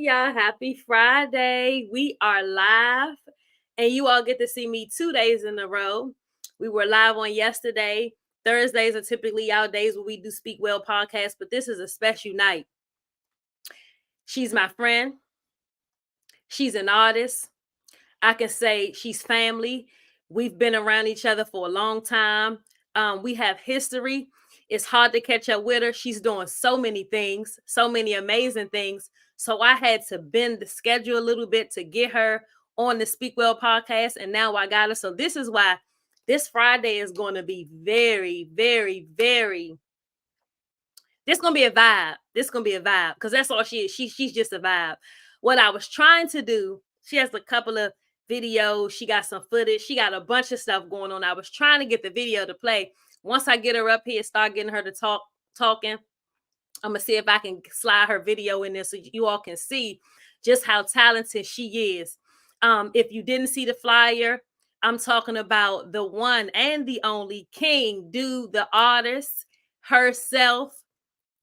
y'all. Happy Friday. We are live, and you all get to see me 2 days in a row. We were live on yesterday. Thursdays are typically our days where we do Speak Well podcast, but this is a special night. She's my friend. She's an artist. I can say she's family. We've been around each other for a long time. We have history. It's hard to catch up with her. She's doing so many things, so many amazing things. So I had to bend the schedule a little bit to get her on the Speak Well podcast. And now I got her. So this is why this Friday is going to be very, very, very. This is going to be a vibe. This is going to be a vibe because that's all she is. She's just a vibe. What I was trying to do, she has a couple of videos. She got some footage. She got a bunch of stuff going on. I was trying to get the video to play. Once I get her up here, start getting her to talking, I'm going to see if I can slide her video in there so you all can see just how talented she is. If you didn't see the flyer, I'm talking about the one and the only King, Dude, the artist herself,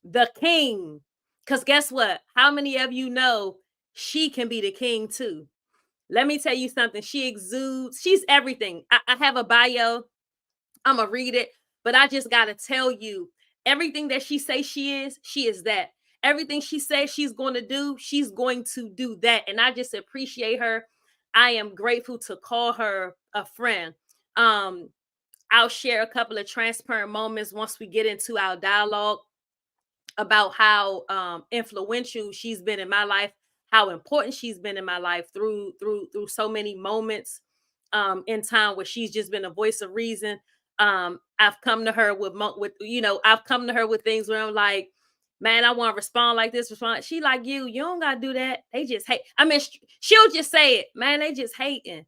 the king. Because guess what? How many of you know she can be the king too? Let me tell you something. She exudes. She's everything. I have a bio. I'm going to read it. But I just got to tell you, everything that she says she is that. Everything she says she's going to do, she's going to do that. And I just appreciate her. I am grateful to call her a friend. I'll share a couple of transparent moments once we get into our dialogue about how influential she's been in my life, how important she's been in my life through so many moments in time where she's just been a voice of reason. I've come to her with I've come to her with things where I'm like, man, I want to respond like this. She like, you don't gotta do that. They just hate. I mean, she'll just say it, man. They just hating,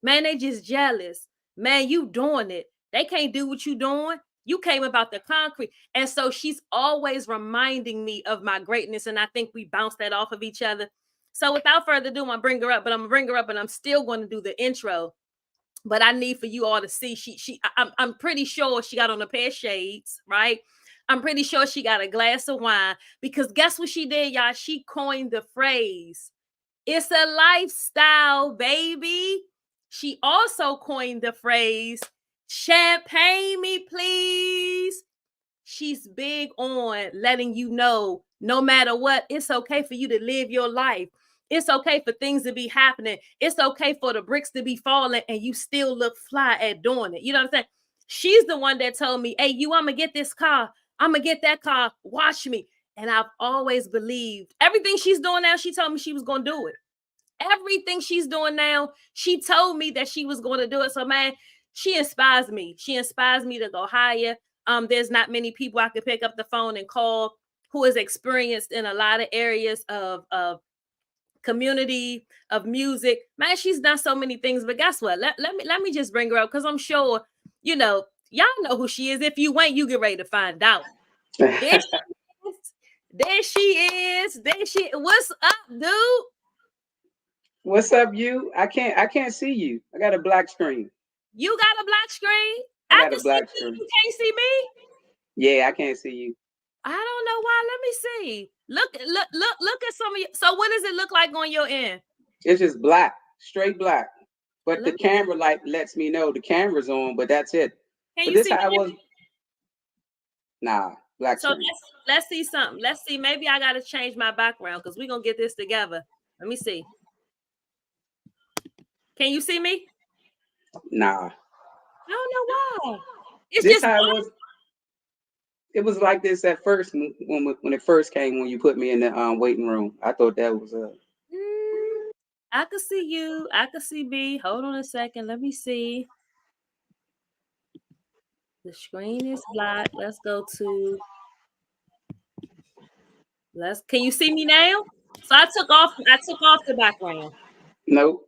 man. They just jealous, man. You doing it. They can't do what you doing. You came about the concrete. And so she's always reminding me of my greatness. And I think we bounce that off of each other. So without further ado, I'm going to bring her up, but I'm going to bring her up and I'm still going to do the intro. But I need for you all to see, I'm pretty sure she got on a pair of shades, right? I'm pretty sure she got a glass of wine because guess what she did, y'all? She coined the phrase, it's a lifestyle, baby. She also coined the phrase, champagne me, please. She's big on letting you know, no matter what, it's okay for you to live your life. It's okay for things to be happening. It's okay for the bricks to be falling and you still look fly at doing it. You know what I'm saying? She's the one that told me, hey, I'm going to get this car. I'm going to get that car. Watch me. And I've always believed everything she's doing now, she told me she was going to do it. Everything she's doing now, she told me that she was going to do it. So, man, she inspires me. She inspires me to go higher. There's not many people I could pick up the phone and call who is experienced in a lot of areas of community, of music. Man, she's done so many things. But guess what? Let me just bring her up because I'm sure, y'all know who she is. If you ain't, you get ready to find out. There she is. There she is. What's up, dude? What's up, you? I can't see you. I got a black screen. You got a black screen? I got a black screen. You can't see me? Yeah, I can't see you. I don't know why. Let me see. Look at some of you. So what does it look like on your end? It's just black, straight black. But the camera lets me know the camera's on, but that's it. Can but you this see how I was. Nah, black so screen. let's see something. Let's see. Maybe I gotta change my background because we're gonna get this together. Let me see. Can you see me? Nah. I don't know why. It's this just how it was. It was like this at first when it first came, when you put me in the waiting room. I thought that was I could see you. I could see me. Hold on a second. Let me see. The screen is black. Let's go to. Can you see me now? So I took off the background. Nope.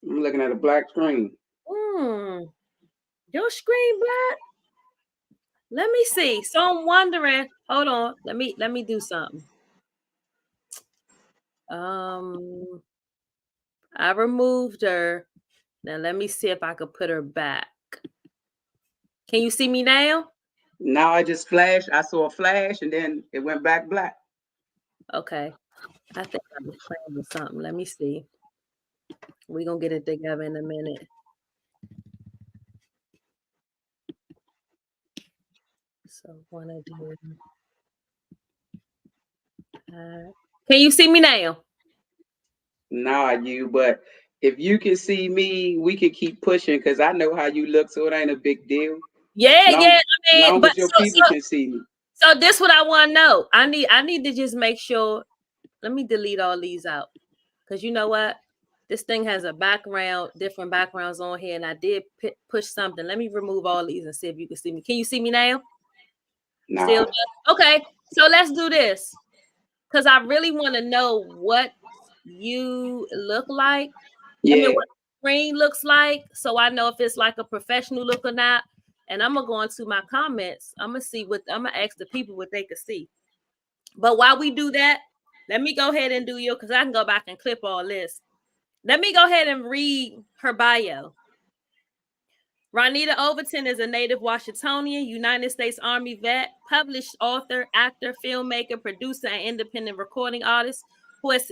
I'm looking at a black screen. Your screen black? Let me see. So I'm wondering. Hold on. Let me do something. I removed her. Now let me see if I could put her back. Can you see me now? Now I just flashed. I saw a flash and then it went back black. Okay. I think I was playing with something. Let me see. We're gonna get it together in a minute. So wanna do can you see me now? Nah, you, but if you can see me, we can keep pushing because I know how you look, so it ain't a big deal. Yeah, Long, yeah. I mean, long but as your people can see me. so this what I want to know. I need to just make sure. Let me delete all these out because you know what? This thing has a background, different backgrounds on here, and I did push something. Let me remove all these and see if you can see me. Can you see me now? Still Nah. okay. So let's do this because I really want to know what you look like. I mean, Yeah. what the screen looks like, so I know if it's like a professional look or not. And I'm gonna go into my comments. I'm gonna see what I'm gonna ask the people what they could see. But while we do that, let me go ahead and do your because I can go back and clip all this. Let me go ahead and read her bio. Ronita Overton is a native Washingtonian, United States Army vet, published author, actor, filmmaker, producer, and independent recording artist who has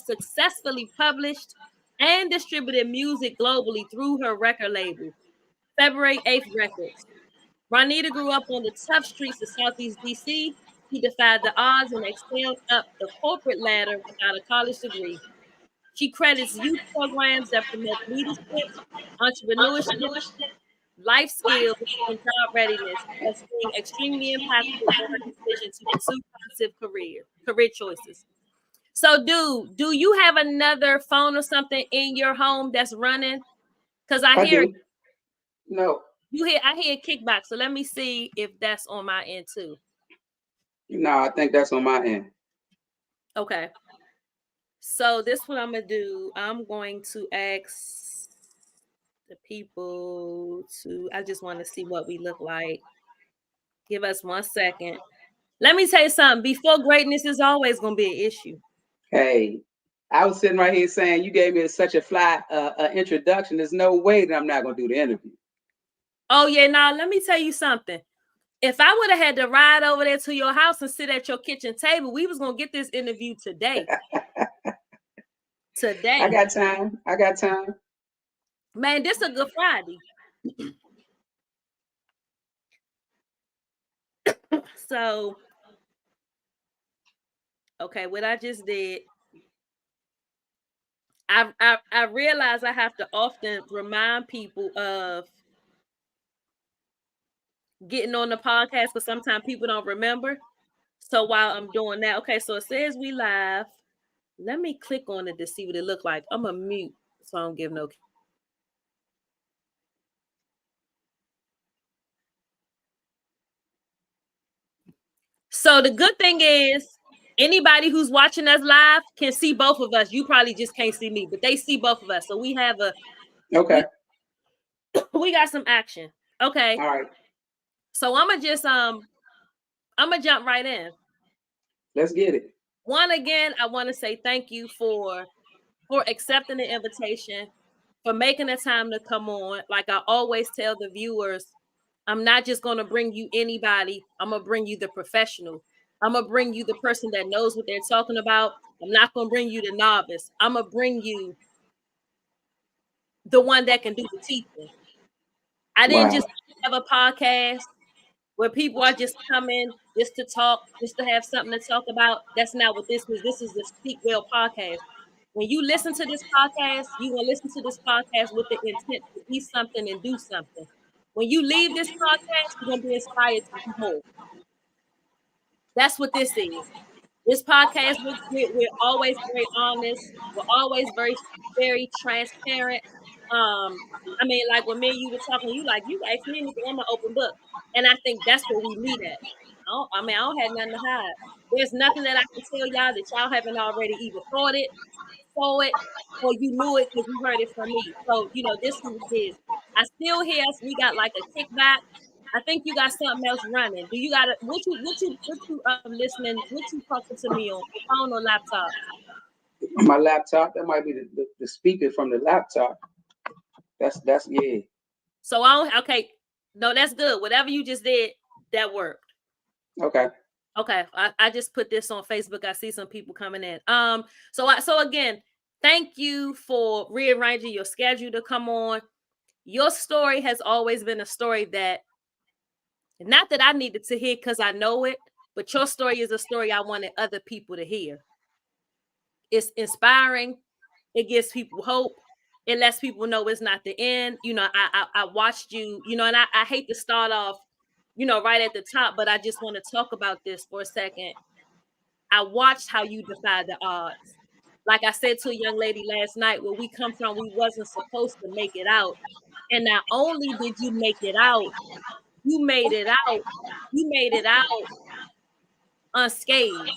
successfully published and distributed music globally through her record label, February 8th Records. Ronita grew up on the tough streets of Southeast DC. She defied the odds and excelled up the corporate ladder without a college degree. She credits youth programs that promote leadership, entrepreneurship, life skills, and job readiness as being extremely impactful in her decision to pursue positive career choices. So, do you have another phone or something in your home that's running? Because I I hear do. No. I hear kickback. So let me see if that's on my end too. No, I think that's on my end. Okay. So this what I'm gonna do. I'm going to ask the people to. I just want to see what we look like. Give us 1 second. Let me tell you something. Before greatness is always going to be an issue. Hey, I was sitting right here saying you gave me such a fly introduction. There's no way that I'm not going to do the interview. Oh, yeah. Now, let me tell you something. If I would have had to ride over there to your house and sit at your kitchen table, we was going to get this interview today. I Today. got time. I got time. Man, this is a Good Friday. So, okay, what I just did, I realize I have to often remind people of getting on the podcast because sometimes people don't remember. So while I'm doing that, okay, so it says we live. Let me click on it to see what it look like. I'm gonna mute so I don't give no. So the good thing is anybody who's watching us live can see both of us. You probably just can't see me, but they see both of us. So we have Okay. we got some action. Okay. All right. So I'm gonna jump right in. Let's get it. One again, I want to say thank you for accepting the invitation, for making the time to come on. Like I always tell the viewers, I'm not just going to bring you anybody. I'm going to bring you the professional. I'm going to bring you the person that knows what they're talking about. I'm not going to bring you the novice. I'm going to bring you the one that can do the teaching. I didn't Wow. just have a podcast where people are just coming just to talk, just to have something to talk about. That's not what this is. This is the Speak Well podcast. When you listen to this podcast, you will listen to this podcast with the intent to be something and do something. When you leave this podcast, you're gonna be inspired to do more. That's what this is. This podcast, we're always very honest. We're always very transparent. I mean, like when me and you were talking, you like you asked me anything, I'm an open book, and I think that's where we meet at. I don't have nothing to hide. There's nothing that I can tell y'all that y'all haven't already either thought it, saw it, or you knew it because you heard it from me. So this is what it is. I still hear us. We got like a kickback. I think you got something else running. Do you got it? What you listening? What you talking to me on your phone or laptop? My laptop. That might be the speaker from the laptop. That's yeah. So I don't. Okay, no, that's good. Whatever you just did, that worked. Okay. Okay, I just put this on Facebook. I see some people coming in. So again, thank you for rearranging your schedule to come on. Your story has always been a story that, not that I needed to hear because I know it, but your story is a story I wanted other people to hear. It's inspiring. It gives people hope. It lets people know it's not the end. I watched you, and I hate to start off, right at the top, but I just want to talk about this for a second. I watched how you defied the odds. Like I said to a young lady last night, where we come from, we wasn't supposed to make it out. And not only did you make it out, you made it out. You made it out unscathed.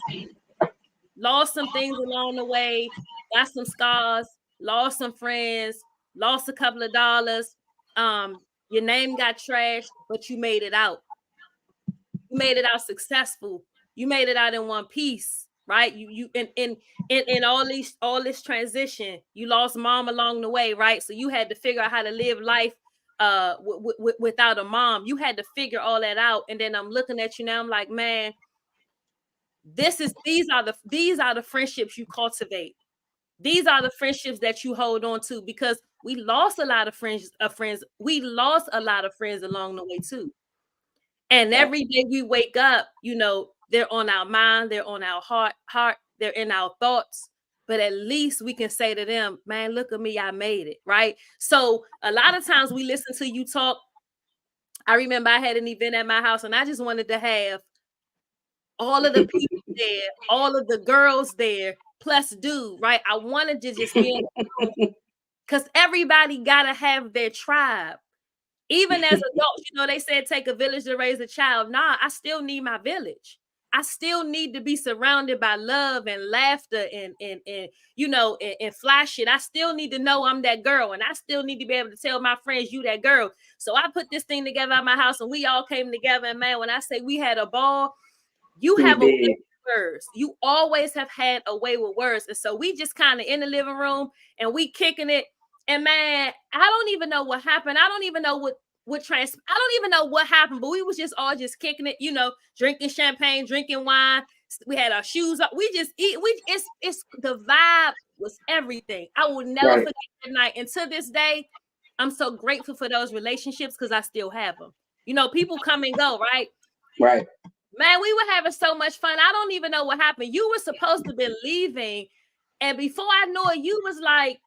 Lost some things along the way, got some scars, lost some friends, lost a couple of dollars. Your name got trashed, but you made it out. You made it out successful. You made it out in one piece, right? You in all this transition, you lost mom along the way, right? So you had to figure out how to live life without a mom. You had to figure all that out. And then I'm looking at you now, I'm like, man, these are the friendships you cultivate. These are the friendships that you hold on to, because we lost a lot of friends. We lost a lot of friends along the way too. And every day we wake up, they're on our mind, they're on our heart, they're in our thoughts. But at least we can say to them, man, look at me, I made it, right? So a lot of times we listen to you talk. I remember I had an event at my house and I just wanted to have all of the people there, all of the girls there, plus dude, right? I wanted to just be in the room because everybody gotta have their tribe. Even as adults, they said take a village to raise a child. Nah, I still need my village. I still need to be surrounded by love and laughter and fly shit. I still need to know I'm that girl, and I still need to be able to tell my friends you that girl. So I put this thing together at my house, and we all came together. And man, when I say we had a ball, you We have a way did. with words. You always have had a way with words. And so we just kind of in the living room and we kicking it. And man, I don't even know what happened. I don't even know I don't even know what happened, but we was just all just kicking it, drinking champagne, drinking wine. We had our shoes up. We just eat. It's the vibe was everything. I will never Right. forget that night. And to this day, I'm so grateful for those relationships because I still have them. People come and go, right? Right. Man, we were having so much fun. I don't even know what happened. You were supposed to be leaving. And before I knew it, you was like,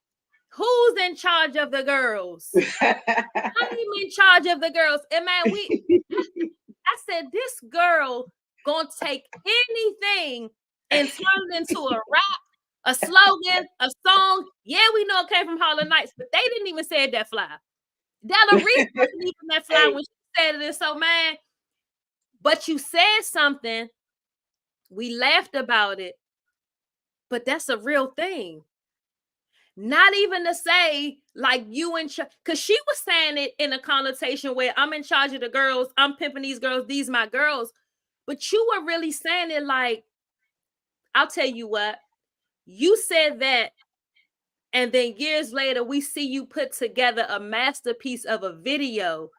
who's in charge of the girls? I'm in charge of the girls. And man, I said, this girl gonna take anything and turn it into a rap, a slogan, a song. Yeah, we know it came from Harlem Nights, but they didn't even say it that fly. Della Reese wasn't even that fly when she said it. And so, man, but you said something. We laughed about it, but that's a real thing. Not even to say like you in charge, because she was saying it in a connotation where I'm in charge of the girls, I'm pimping these girls, these my girls. But you were really saying it like, I'll tell you what, you said that, and then years later, we see you put together a masterpiece of a video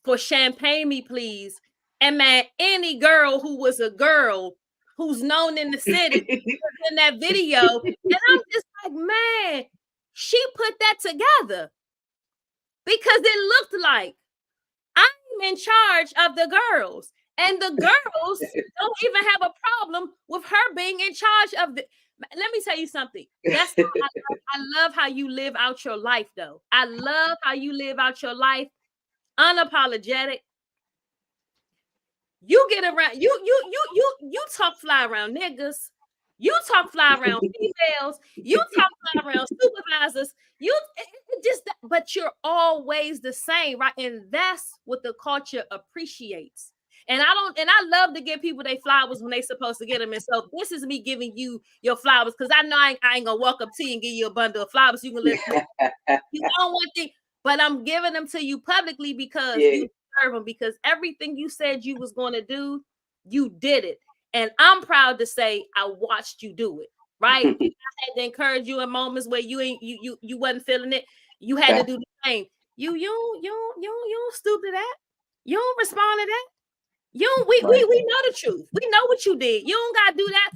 for Champagne Me Please. And man, any girl who was a girl who's known in the city was in that video. And I'm just like, man, she put that together because it looked like I'm in charge of the girls. And the girls don't even have a problem with her being in charge of the. Let me tell you something. That's how I love how you live out your life, though. I love how you live out your life unapologetic. You get around, you talk fly around niggas. You talk fly around females. You talk fly around supervisors. But you're always the same, right? And that's what the culture appreciates. And I love to give people their flowers when they supposed to get them. And so this is me giving you your flowers because I know I ain't gonna walk up to you and give you a bundle of flowers. You can live. You don't want the, but I'm giving them to you publicly because you deserve them. Because everything you said you was going to do, you did it, and I'm proud to say I watched you do it. Right? I had to encourage you in moments where you wasn't feeling it. You had to do the same. You don't stoop to that. You don't respond to that. You don't, we, Right. we we know the truth. We know what you did. You don't gotta do that.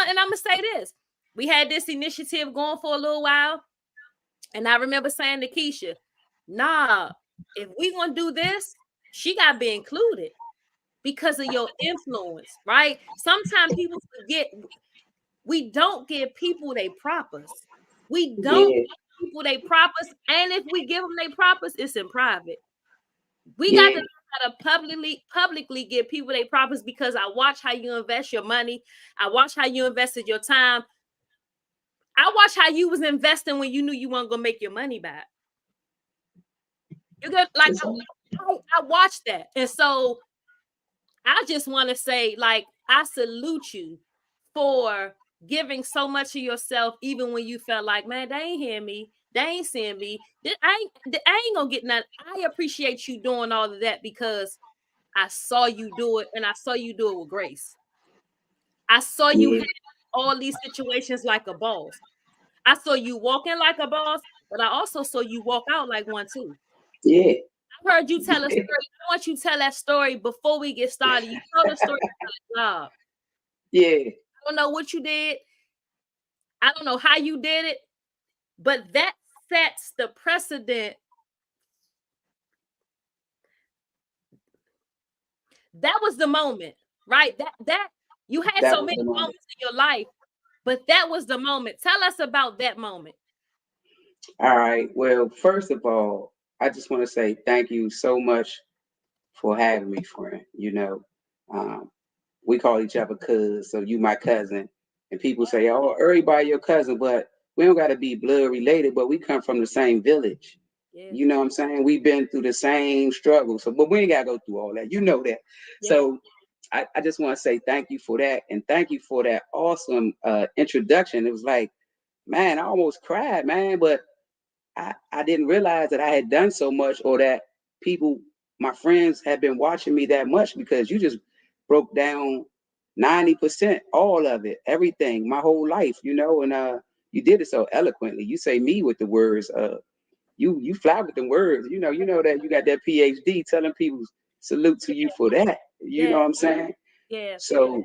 And I'm gonna say this. We had this initiative going for a little while, and I remember saying to Keisha, nah, if we gonna do this, she gotta be included because of your influence, right? Sometimes people forget we don't give people they propers. We don't Yeah. give people they propers, and if we give them they propers, it's in private. We got to Yeah. learn how to publicly give people their profits because I watch how you invest your money. I watch how you invested your time. I watch how you was investing when you knew you weren't gonna make your money back. You got like It's, I watched that, and so I just want to say, like, I salute you for giving so much of yourself, even when you felt like, man, they ain't hear me, they ain't seeing me, I ain't gonna get nothing. I appreciate you doing all of that because I saw you do it, and I saw you do it with grace. I saw you yeah. handle all these situations like a boss. I saw you walk in like a boss, but I also saw you walk out like one too. Yeah. I heard you tell a story. I want you to tell that story before we get started. You told a story about a job. Yeah. I don't know what you did. I don't know how you did it, but that sets the precedent. That was the moment, right? That you had That so was many the moment. moments in your life, but that was the moment. Tell us about that moment. All right. Well, first of all, I just want to say thank you so much for having me, friend. Um, we call each other cuz, so you my cousin. And people say, oh, everybody your cousin, but we don't got to be blood related, but we come from the same village. Yeah, You know what I'm saying? We've been through the same struggle. So, but we ain't got to go through all that. You know that. yeah, So I just want to say thank you for that. And thank you for that awesome introduction. It was like, man, I almost cried, man. But I didn't realize that I had done so much or that people, my friends, had been watching me that much because you just broke down 90%, all of it, everything, my whole life, and you did it so eloquently. You say me with the words, you fly with the words, you know that you got that PhD telling people salute to you for that. You know yeah, what I'm saying? yeah. So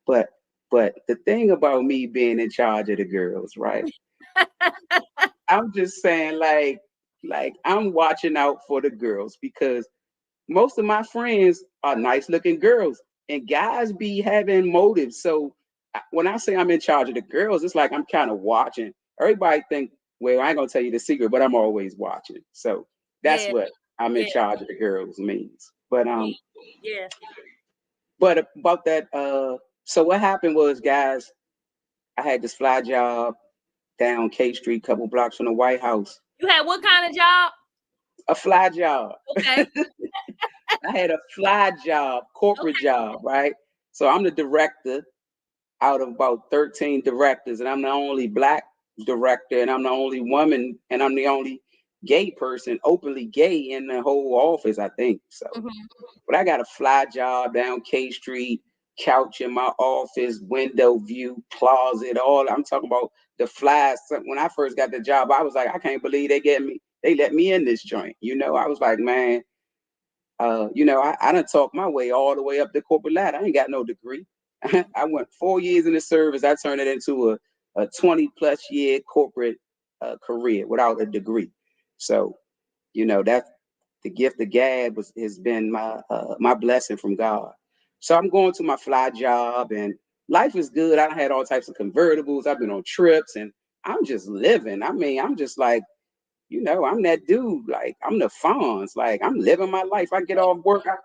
but but the thing about me being in charge of the girls, right? I'm just saying, like I'm watching out for the girls because most of my friends are nice looking girls, and guys be having motives. So when I say I'm in charge of the girls, it's like I'm kind of watching. Everybody think, well, I ain't gonna tell you the secret, but I'm always watching. So that's Yeah, what I'm in yeah, charge of the girls means. But yeah. but about that, so what happened was, guys, I had this fly job down K Street, couple blocks from the White House. You had what kind of job? A fly job. Okay, I had a fly job, corporate okay. job, right? So I'm the director out of about 13 directors, and I'm the only black director, and I'm the only woman, and I'm the only gay person, openly gay in the whole office, I think. So, Mhm, but I got a fly job down K Street, couch in my office, window view, closet, all. I'm talking about the flies. So when I first got the job, I was like, I can't believe they let me in this joint. I was like, man, I done talked my way all the way up the corporate ladder. I ain't got no degree. I went 4 years in the service. I turned it into a 20 plus year corporate career without a degree. So, that's the gift of gab has been my blessing from God. So I'm going to my fly job, and life is good. I had all types of convertibles. I've been on trips, and I'm just living. I mean, I'm just like, I'm that dude. Like, I'm the Fonz. Like, I'm living my life. I get off work, I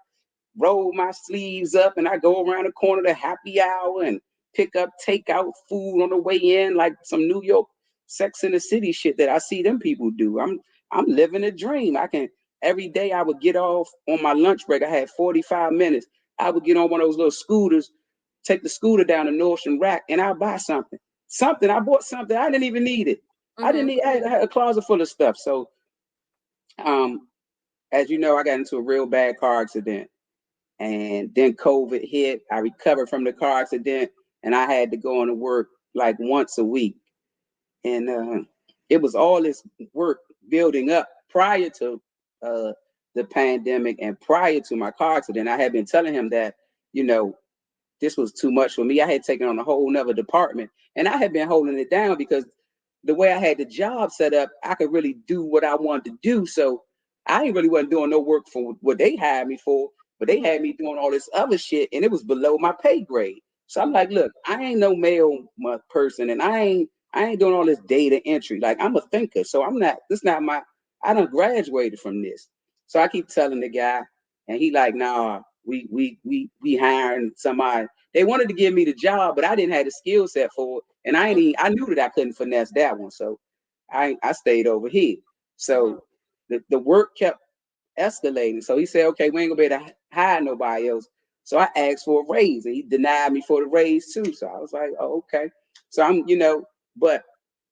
roll my sleeves up, and I go around the corner to happy hour and pick up takeout food on the way in, like some New York Sex in the City shit that I see them people do. I'm living a dream. I can every day I would get off on my lunch break. I had 45 minutes. I would get on one of those little scooters, take the scooter down to Nordstrom Rack, and I'll buy something. Something. I bought something. I didn't even need it. I didn't mhm, need I had a closet full of stuff. So um as you know, I got into a real bad car accident, and then COVID hit. I recovered from the car accident, and I had to go into work like once a week. And it was all this work building up prior to the pandemic and prior to my car accident, I had been telling him that, you know, this was too much for me. I had taken on a whole nother department, and I had been holding it down because the way I had the job set up, I could really do what I wanted to do. So I ain't really wasn't doing no work for what they hired me for, but they Mhm. had me doing all this other shit, and it was below my pay grade. So I'm Mhm. like, look, I ain't no mail person, and I ain't doing all this data entry. Like I'm a thinker, so I'm not. This not my. I done graduated from this. So I keep telling the guy, and he like, nah, we hiring somebody. They wanted to give me the job, but I didn't have the skill set for it, and I knew that I couldn't finesse that one. So I stayed over here. Mhm. So the work kept escalating. So he said, okay, we ain't gonna be able to hire nobody else. So I asked for a raise, and he denied me for the raise too. So I was like, oh, okay. So but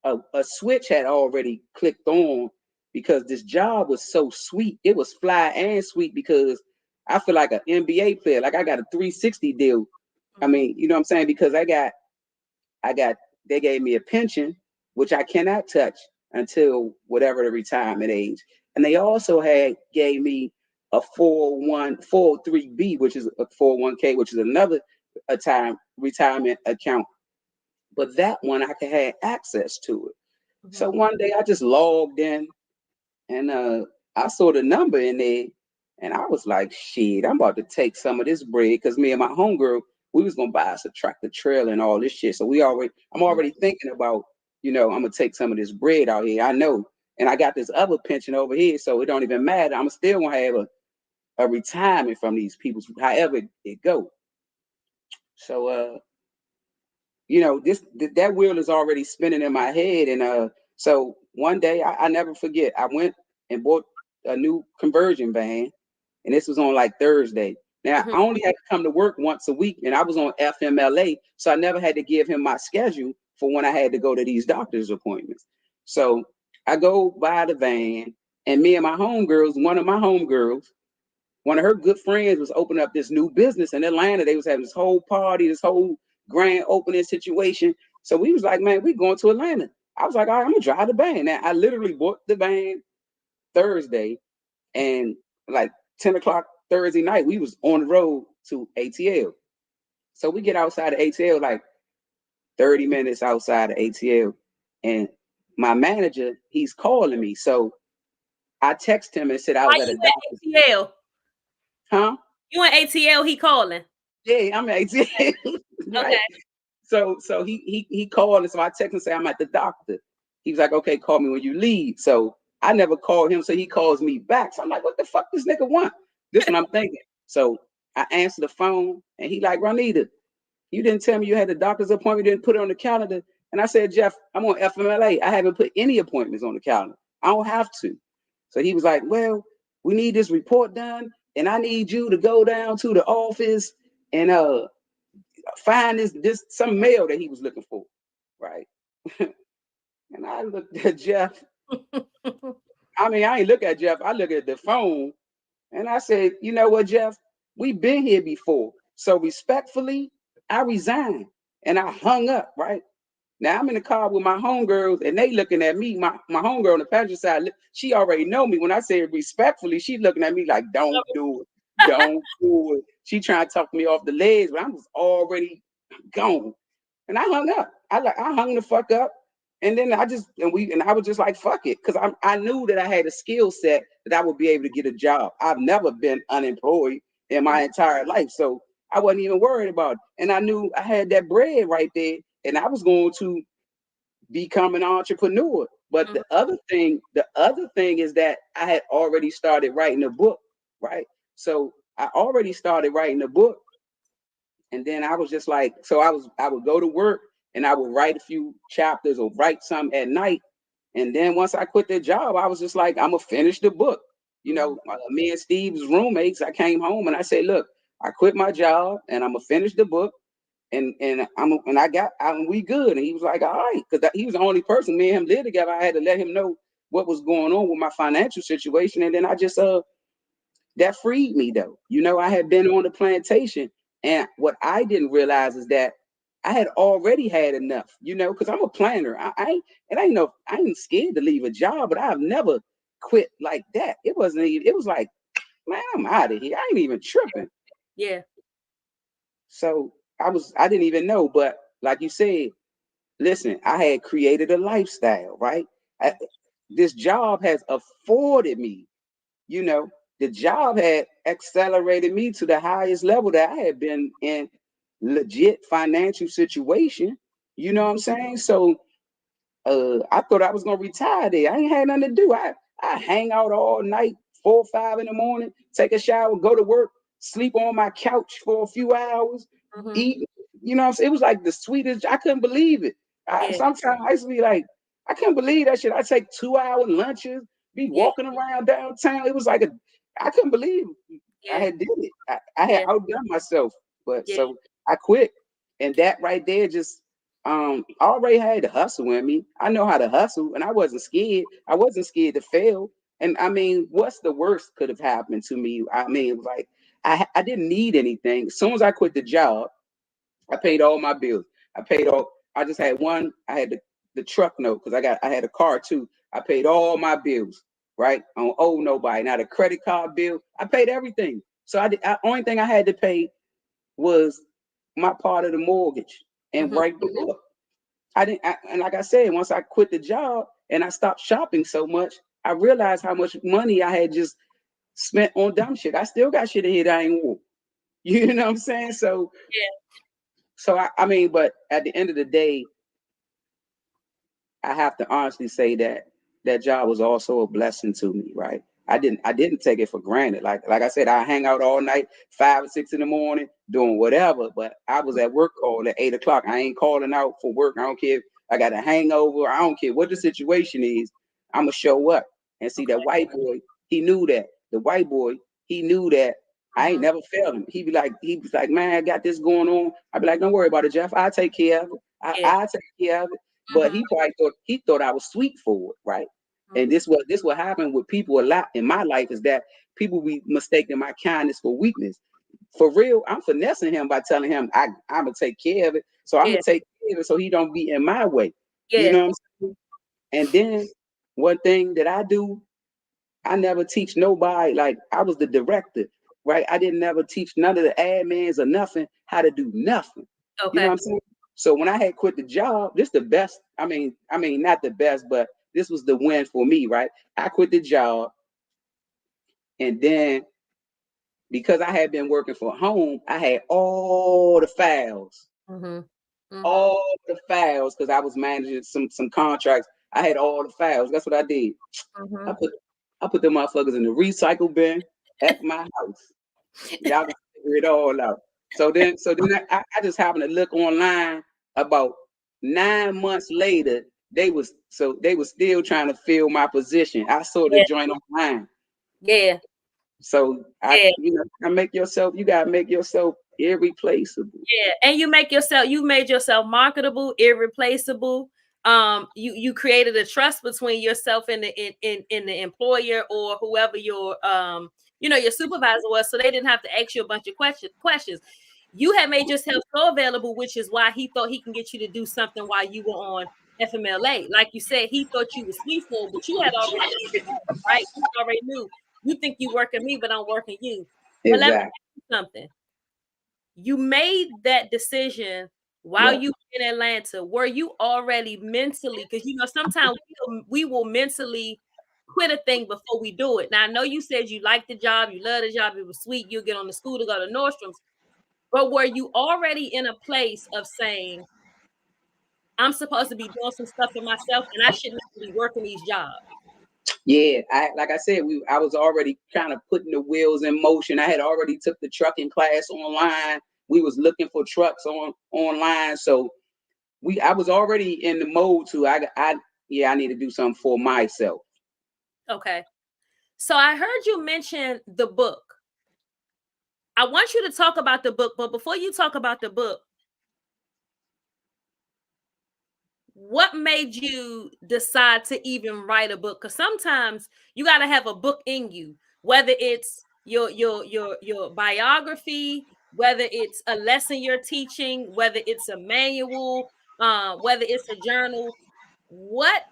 a switch had already clicked on because this job was so sweet. It was fly and sweet because I feel like an NBA player. Like I got a 360 deal. I Mhm. mean, you know what I'm saying? Because I got they gave me a pension, which I cannot touch until whatever the retirement age. And they also had gave me a 403B, which is a 401k, which is another a time retirement account. But that one I could have access to it. So Mhm. one day I just logged in and I saw the number in there, and I was like, "Shit, I'm about to take some of this bread." Because me and my homegirl, we was gonna buy us a tractor trailer and all this shit. So I'm Mhm. already thinking about, I'm gonna take some of this bread out here. I know, and I got this other pension over here, so it don't even matter. I'm still gonna have a retirement from these people, however it go. So that wheel is already spinning in my head, and so one day I never forget, I went and bought a new conversion van, and this was on like Thursday. Now Mhm. I only had to come to work once a week, and I was on FMLA, so I never had to give him my schedule for when I had to go to these doctor's appointments. So I go by the van, and me and my homegirls, one of her good friends was opening up this new business in Atlanta. They was having this whole party, this whole grand opening situation. So we was like, man, we going to Atlanta. I was like, all right, I'm gonna drive the van. Now I literally bought the van Thursday, and like 10 o'clock Thursday night, we was on the road to ATL. So we get outside of ATL like 30 minutes outside of ATL, and my manager, he's calling me. So I text him and said I Why was at a you doctor's. in ATL? Huh? You in ATL? He calling. Yeah, I'm at ATL, right? Okay. So he called, and so I text and say I'm at the doctor. He was like, okay, call me when you leave. So I never called him, so he calls me back. So I'm like, what the fuck this nigga want? This what I'm thinking. So I answer the phone, and he like, Ronita, you didn't tell me you had a doctor's appointment, you didn't put it on the calendar. And I said, Jeff, I'm on FMLA. I haven't put any appointments on the calendar. I don't have to. So he was like, well, we need this report done, and I need you to go down to the office and find this some mail that he was looking for, right? And I looked at Jeff. I mean, I ain't look at Jeff. I look at the phone, and I said, you know what, Jeff? We've been here before. So respectfully, I resigned, and I hung up. Right now, I'm in the car with my homegirls, and they looking at me. My homegirl on the passenger side, she already know me. When I say respectfully, she looking at me like, don't do it, don't do it. She trying to talk me off the ledge, but I'm just already gone. And I hung up. I hung the fuck up. And then I was just like, fuck it. Cause I knew that I had a skill set that I would be able to get a job. I've never been unemployed in my entire life. So I wasn't even worried about it. And I knew I had that bread right there, and I was going to become an entrepreneur. But Mhm. the other thing is that I had already started writing a book, right? So I already started writing a book, and then I was just like, so I would go to work, and I would write a few chapters or write some at night. And then once I quit the job, I was just like, I'm gonna finish the book. Mhm. Me and Steve's roommates, I came home and I said, look, I quit my job and I'm gonna finish the book. We good. And he was like, all right, because he was the only person, me and him lived together. I had to let him know what was going on with my financial situation. And then I just that freed me though. I had been on the plantation, and what I didn't realize is that I had already had enough. Because I'm a planner. I ain't scared to leave a job, but I've never quit like that. It wasn't even. It was like man, I'm out of here. I ain't even tripping. Yeah. So I didn't even know. But like you said, listen, I had created a lifestyle, right? I, this job has afforded me, you know, the job had accelerated me to the highest level that I had been in legit financial situation. You know what I'm Mhm. saying? So I thought I was gonna retire there. I ain't had nothing to do. I hang out all night, 4 or 5 in the morning, take a shower, go to work, sleep on my couch for a few hours, Mhm. eat. You know what I'm saying? It was like the sweetest. I couldn't believe it. Yeah. Sometimes I used to be like, I couldn't believe that shit. I take 2 hour lunches, be Yeah. walking around downtown. It was like I couldn't believe I Yeah. had did it. I had Yeah. outdone myself. But Yeah. so I quit. And that right there just I already had the hustle in me. I know how to hustle, and I wasn't scared. I wasn't scared to fail. And I mean, what's the worst could have happened to me? I mean, it was like I didn't need anything. As soon as I quit the job, I paid all my bills. I paid all. I just had one. I had the truck note because I had a car too. I paid all my bills. Right. I don't owe nobody. Now the credit card bill, I paid everything. So only thing I had to pay was my part of the mortgage and Mhm. write the book. I didn't, and like I said, once I quit the job and I stopped shopping so much, I realized how much money I had just spent on dumb shit. I still got shit in here that I ain't wore. You know what I'm saying? So, Yeah. I mean, but at the end of the day, I have to honestly say that that job was also a blessing to me, right? I didn't take it for granted. Like I said, I hang out all night, 5 or 6 in the morning, doing whatever. But I was at work all at 8 o'clock. I ain't calling out for work. I don't care if I got a hangover. I don't care what the situation is. I'ma show up. And see that Okay. white boy, he knew that. The white boy, he knew that I ain't Mhm. never failed him. He was like, man, I got this going on. I'd be like, don't worry about it, Jeff. I'll take care of it. Yeah. I'll take care of it. But Mhm. he thought I was sweet for it, right? And Mhm. this what happened with people a lot in my life is that people be mistaking my kindness for weakness. For real, I'm finessing him by telling him I'm gonna take care of it. So I'm Yeah. gonna take care of it so he don't be in my way. You Yeah. know what I'm saying? And then one thing that I do, I never teach nobody. Like I was the director, right? I didn't never teach none of the admins or nothing how to do nothing. You know what Okay. I'm saying? So when I had quit the job, this the best. I mean, not the best, but this was the win for me, right? I quit the job, and then because I had been working from home, I had Mhm. Mhm. all the files, because I was managing some contracts. I had all the files. That's what I did. I Mhm. put I put them motherfuckers in the recycle bin at my house. Y'all can figure it all out. So then I just happened to look online about 9 months later. They was still trying to fill my position. I saw the Yeah. joint online. Yeah. So Yeah. you gotta make yourself irreplaceable. Yeah, and you made yourself marketable, irreplaceable. You created a trust between yourself and in the employer or whoever your supervisor was, so they didn't have to ask you a bunch of questions. You had made yourself so available, which is why he thought he can get you to do something while you were on FMLA. Like you said, he thought you was sweet for, but you had already right. You already knew. You think you working me, but I'm working you. But let me Exactly. ask you something. You made that decision while Yep. you were in Atlanta. Were you already mentally, because sometimes we will mentally quit a thing before we do it. Now I know you said you liked the job, you love the job, it was sweet, you get on the scooter, go to Nordstrom's, but were you already in a place of saying, I'm supposed to be doing some stuff for myself and I should not be working these jobs? Yeah, like I said, I was already kind of putting the wheels in motion. I had already took the trucking class online. We was looking for trucks online, so I was already in the mode to I need to do something for myself. Okay. So I heard you mention the book. I want you to talk about the book, but before you talk about the book, what made you decide to even write a book? Because sometimes you got to have a book in you, whether it's your biography, whether it's a lesson you're teaching, whether it's a manual, whether it's a journal. What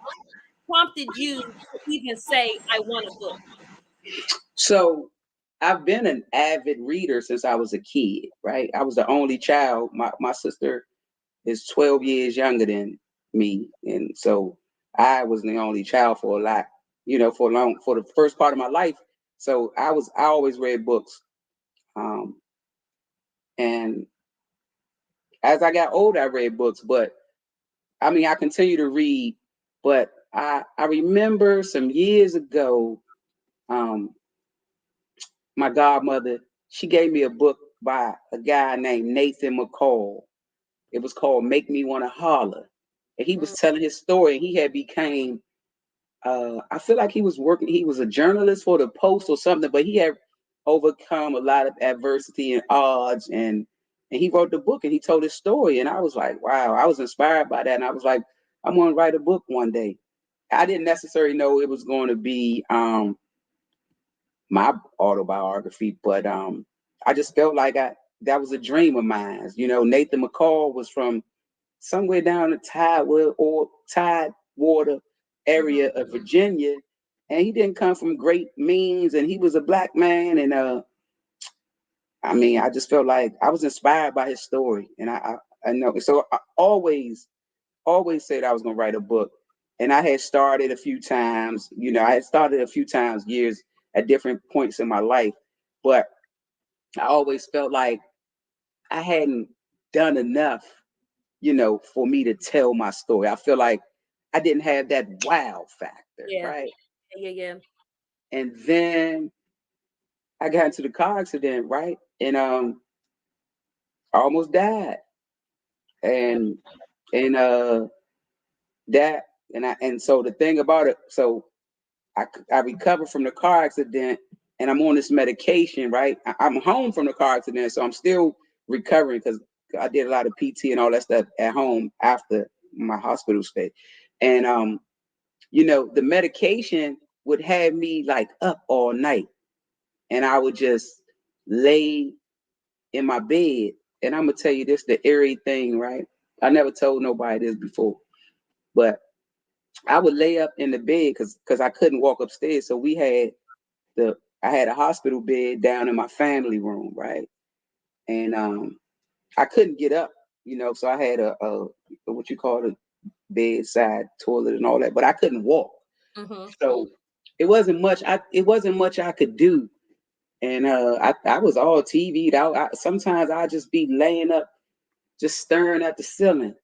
prompted you to even say, I want a book? So I've been an avid reader since I was a kid, right? I was the only child. My sister is 12 years younger than me. And so I was the only child for a lot, for the first part of my life. So I always read books. Um, and as I got older, I read books, but I mean, I continue to read, but I remember some years ago, um, my godmother, she gave me a book by a guy named Nathan McCall. It was called Make Me Wanna Holler. And he was Mm, telling his story. And he had became I feel like he was a journalist for the Post or something, but he had overcome a lot of adversity and odds, and he wrote the book and he told his story. And I was like, wow, I was inspired by that. And I was like, I'm gonna write a book one day. I didn't necessarily know it was going to be my autobiography, but I just felt like I that was a dream of mine. Nathan McCall was from somewhere down the Tidewater mhm, area of Virginia, and he didn't come from great means, and he was a black man, and I mean, I just felt like I was inspired by his story, and I know, so I always said I was gonna write a book, and I had started a few times. I had started a few times years at different points in my life, but I always felt like I hadn't done enough, for me to tell my story. I feel like I didn't have that wow factor, yeah, right? yeah, yeah. And then I got into the car accident, right? And I almost died. Yep. And that and so the thing about it, so I recovered from the car accident, and I'm on this medication, right? I'm home from the car accident, so I'm still recovering because I did a lot of PT and all that stuff at home after my hospital stay. And the medication would have me like up all night, and I would just lay in my bed. And I'm gonna tell you this, the eerie thing, right? I never told nobody this before, but I would lay up in the bed because I couldn't walk upstairs. So the I had a hospital bed down in my family room, right? And I couldn't get up, so I had a what you call a bedside toilet and all that, but I couldn't walk. Mhm, So it wasn't much I could do. And I was all TV'd out. Sometimes I just be laying up, just staring at the ceiling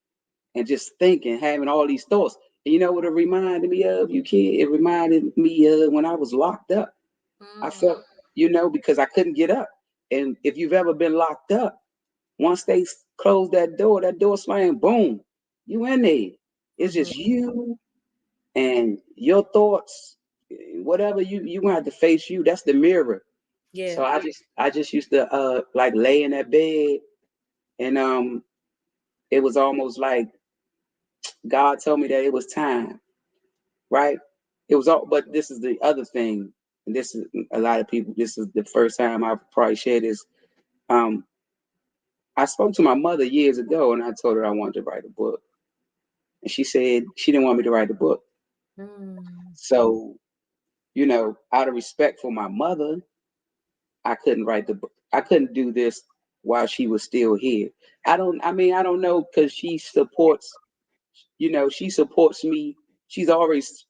and just thinking, having all these thoughts. And you know what it reminded me of, you kid? It reminded me of when I was locked up. I mm, felt, because I couldn't get up. And if you've ever been locked up, once they close that door slam, boom, you in there. It's mhm, just you and your thoughts, whatever you gonna have to face you. That's the mirror. yeah, So I just used to like lay in that bed, and it was almost like God told me that it was time, right? It was all, but this is the other thing, and this is a lot of people. This is the first time I've probably shared this. Um, I spoke to my mother years ago, and I told her I wanted to write a book, and she said she didn't want me to write the book. mm, So, out of respect for my mother, I couldn't write the book. I couldn't do this while she was still here. I don't know, because she supports me. She's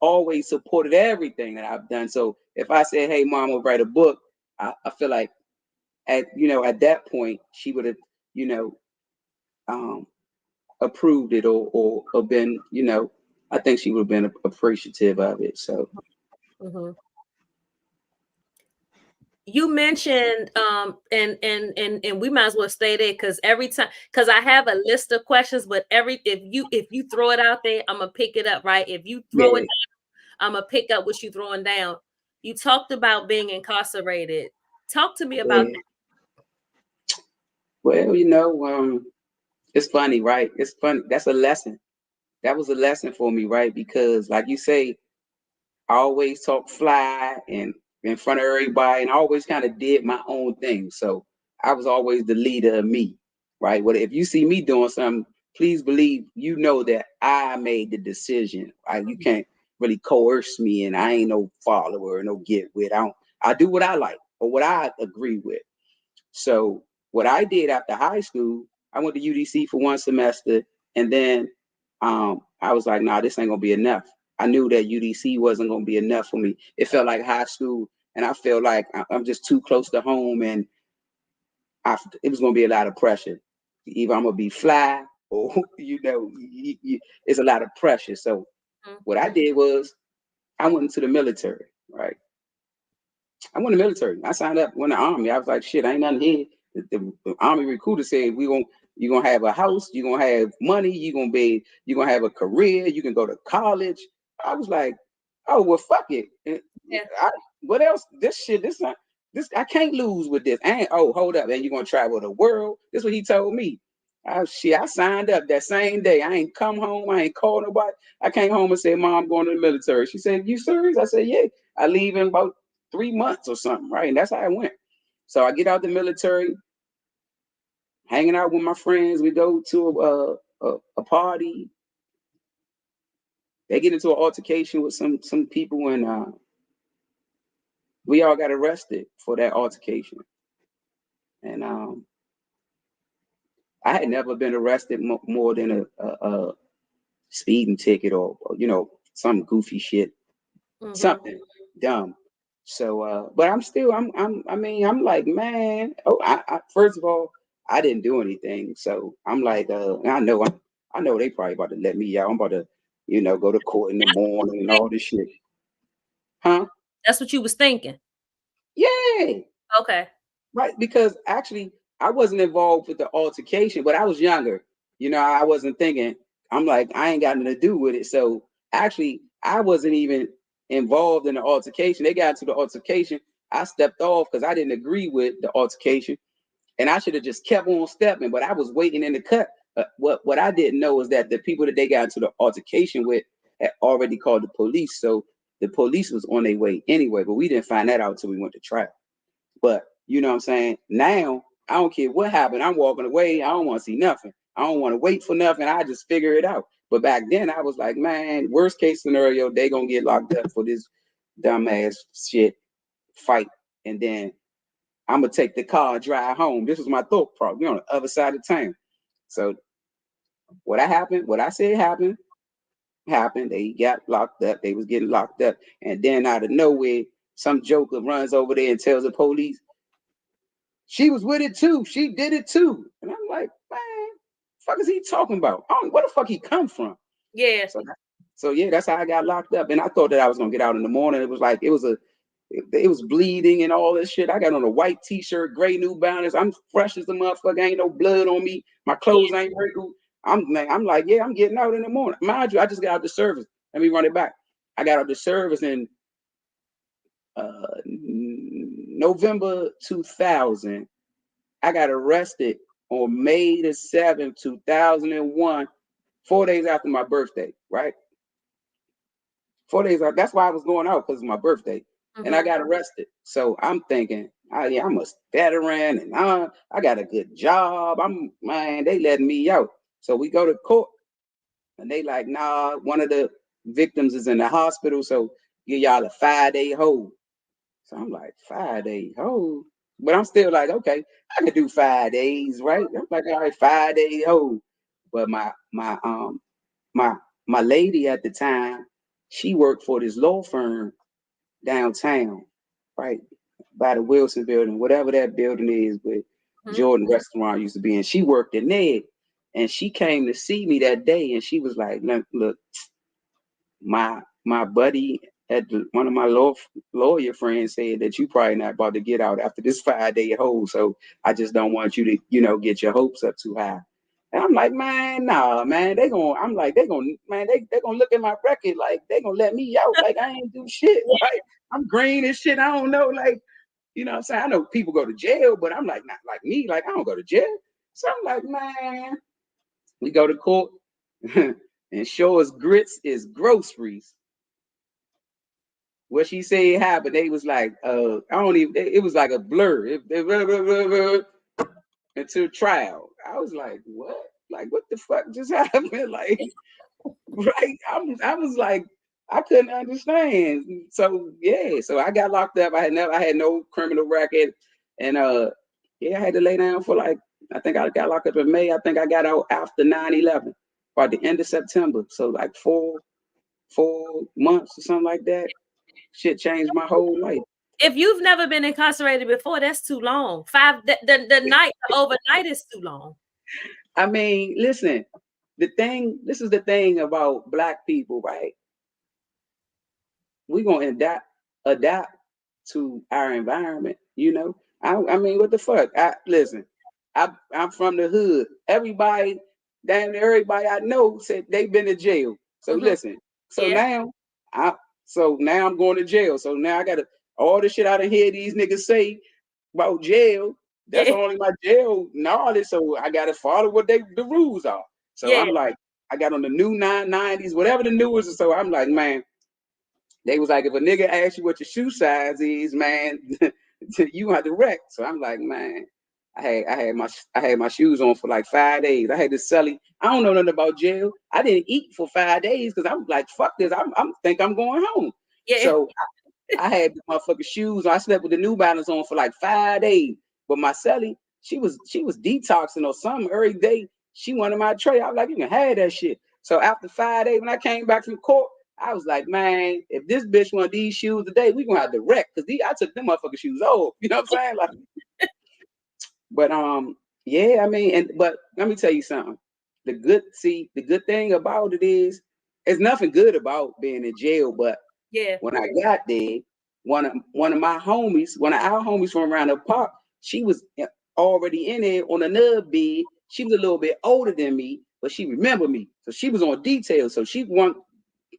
always supported everything that I've done. So if I said, "Hey, mom, I'll write a book," I feel like at that point she would have, you know, um, approved it, or been, I think she would have been appreciative of it. So mhm. You mentioned, and we might as well stay there because every time, because I have a list of questions, but if you throw it out there, I'm gonna pick it up, right? If you throw it, yeah, I'm gonna pick up what you throwing down. You talked about being incarcerated. Talk to me about yeah. Well, it's funny, right? It's funny. That's a lesson. That was a lesson for me, right? Because, like you say, I always talk fly and in front of everybody, and I always kind of did my own thing. So I was always the leader of me, right? Well, if you see me doing something, please believe that I made the decision. Right? You that. can't really coerce me, and I ain't no follower, no get with. I do what I like, or what I agree with. So what I did after high school, I went to UDC for one semester, and then I was like, nah, this ain't gonna be enough. I knew that UDC wasn't gonna be enough for me. It felt like high school, and I felt like I'm just too close to home, and it was gonna be a lot of pressure. Either I'm gonna be fly, or it's a lot of pressure. So what I did was I went into the military, right? I went in the military. I signed up, went in the army. I was like, shit, ain't nothing here. The army recruiter said you're gonna have a house, you're gonna have money, you're gonna have a career, you can go to college. I was like, oh well, fuck it. Yeah. What else? This I can't lose with this. And oh, hold up, and you're gonna travel the world. This is what he told me. I signed up that same day. I ain't come home. I ain't called nobody. I came home and said, Mom, I'm going to the military. She said, you serious? I said, yeah. I leave in about 3 months or something, right? And that's how I went. So I get out the military, hanging out with my friends. We go to a party. They get into an altercation with some people, and we all got arrested for that altercation. And I had never been arrested more than a speeding ticket or some goofy shit, something dumb. So, but I'm still, I mean, I'm like, man. Oh, first of all, I didn't do anything, so I'm like, I know they probably about to let me out. I'm about to, go to court in the morning and all this shit, huh? That's what you was thinking. Yeah, Okay. right. Because actually, I wasn't involved with the altercation, but I was younger. I wasn't thinking. I'm like, I ain't got nothing to do with it. So actually, I wasn't even involved in the altercation. They got into the altercation. I stepped off because I didn't agree with the altercation, and I should have just kept on stepping. But I was waiting in the cut. What I didn't know is that the people that they got into the altercation with had already called the police. So the police was on their way anyway. But we didn't find that out until we went to trial. But you know what I'm saying? Now, I don't care what happened. I'm walking away. I don't want to see nothing. I don't want to wait for nothing. I just figure it out. But back then, I was like, man, worst case scenario, they going to get locked up for this dumbass shit fight. And then I'm going to take the car, drive home. This was my thought problem. We're on the other side of town. So what I said happened. They got locked up. They was getting locked up. And then out of nowhere, some joker runs over there and tells the police, she was with it too. She did it too. And I'm like, man, fuck is he talking about? Where the fuck he come from? Yeah. So, so yeah, that's how I got locked up. And I thought that I was gonna get out in the morning. It was like it was bleeding and all this shit. I got on a white t-shirt, gray New Balance. I'm fresh as a motherfucker. Ain't no blood on me. My clothes ain't wrinkled. I'm like, yeah, I'm getting out in the morning. Mind you, I just got out the service. Let me run it back. I got out the service in November 2000. I got arrested on May the 7th, 2001, 4 days after my birthday, right? 4 days after. That's why I was going out, because it's my birthday. And I got arrested. So I'm thinking, yeah, I'm a veteran, and I got a good job. They letting me out. So we go to court, and they like, nah, one of the victims is in the hospital, so give y'all a 5-day hold. So I'm like, 5-day hold? But I'm still like, okay, I could do 5 days, right? I'm like, all right, 5-day hold. But my my lady at the time, she worked for this law firm downtown, right? By the Wilson building, whatever that building is where Jordan Restaurant used to be. And she worked in there. And she came to see me that day, and she was like, look, my buddy one of my lawyer friends said that you probably not about to get out after this 5-day hold, so I just don't want you to get your hopes up too high. And I'm like, man, nah, man, they gonna look at my record like they gonna let me out like I ain't do shit. Like I'm green and shit. I don't know, like what I'm saying. I know people go to jail, but I'm like not like me. Like I don't go to jail. So I'm like, man, we go to court. And show us grits is groceries. What she said happened, they was like, I don't even, it was like a blur. Until trial. I was like, what? Like, what the fuck just happened? Like, right? I was like, I couldn't understand. So yeah, so I got locked up. I had no criminal record, and yeah, I had to lay down for like, I think I got locked up in May. I think I got out after 9/11, by the end of September. So like 4 months or something like that. Shit changed my whole life. If you've never been incarcerated before, that's too long. The overnight is too long. I mean, listen, this is the thing about black people, right? We're gonna adapt to our environment, you know. I mean, what the fuck? Listen, I'm from the hood. Everybody, damn near everybody I know said they've been to jail. So Mhm. listen, so Yeah, now I so now I'm going to jail. So now I gotta, all the shit I done hear these niggas say about jail. That's yeah, only my jail knowledge. So I gotta follow what the rules are. So yeah, I'm like, I got on the new 990s, whatever the new is. So I'm like, man, they was like, if a nigga asks you what your shoe size is, man, you have to wreck. So I'm like, man, I had my shoes on for like 5 days. I had to sell it. I don't know nothing about jail. I didn't eat for 5 days because I'm like, fuck this. I'm think I'm going home. yeah, So I had the motherfucking shoes on. I slept with the New Balance on for like 5 days. But my Sally, she was detoxing or something every day. She wanted my tray. I was like, you can have that shit. So after 5 days, when I came back from court, I was like, man, if this bitch want these shoes today, we gonna have to wreck because I took them motherfucking shoes off. You know what I'm saying? Like, but yeah, I mean, but let me tell you something. The good thing about it is, there's nothing good about being in jail, but yeah, when I got there, one of my homies, one of our homies from around the park, she was already in there on another bed. She was a little bit older than me, but she remembered me. So she was on detail. So she want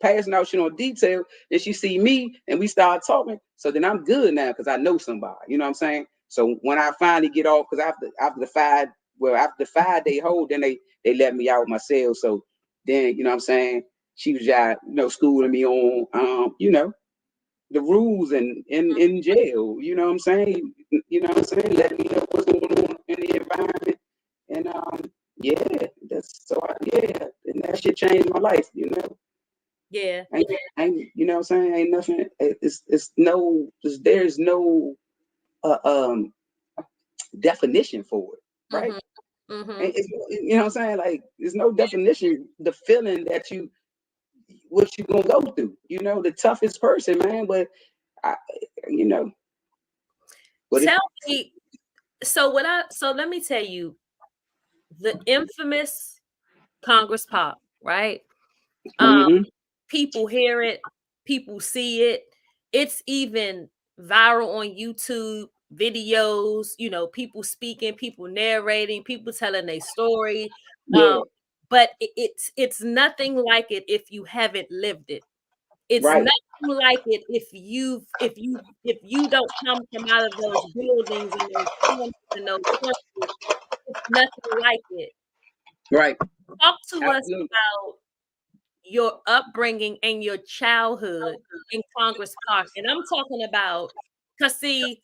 passing out shit on detail. Then she see me and we start talking. So then I'm good now because I know somebody. You know what I'm saying? So when I finally get off, because after the 5 day hold, then they let me out of my cell. So then, you know what I'm saying, she was just, schooling me on the rules and in jail, you know what I'm saying? You know what I'm saying? Letting me know what's going on in the environment. And yeah, yeah, and that shit changed my life, you know. yeah. You know what I'm saying? Ain't nothing. There's no uh, um definition for it, right? Mhm, mhm. You know what I'm saying? Like, there's no definition. The feeling that what you gonna go through. You know, the toughest person, man. But I, you know, but it. Tell me, so let me tell you, the infamous Congress pop, right? Um, Mm-hmm. people hear it, people see it. It's even viral on YouTube, videos, people speaking, people narrating, people telling their story. Yeah. Um, but it's nothing like it if you haven't lived it. It's Right. nothing like it if you don't come from out of those buildings and those camps and those circles. It's nothing like it. Right. Talk to us Absolutely. about your upbringing and your childhood in Congress Park. And I'm talking about, because see,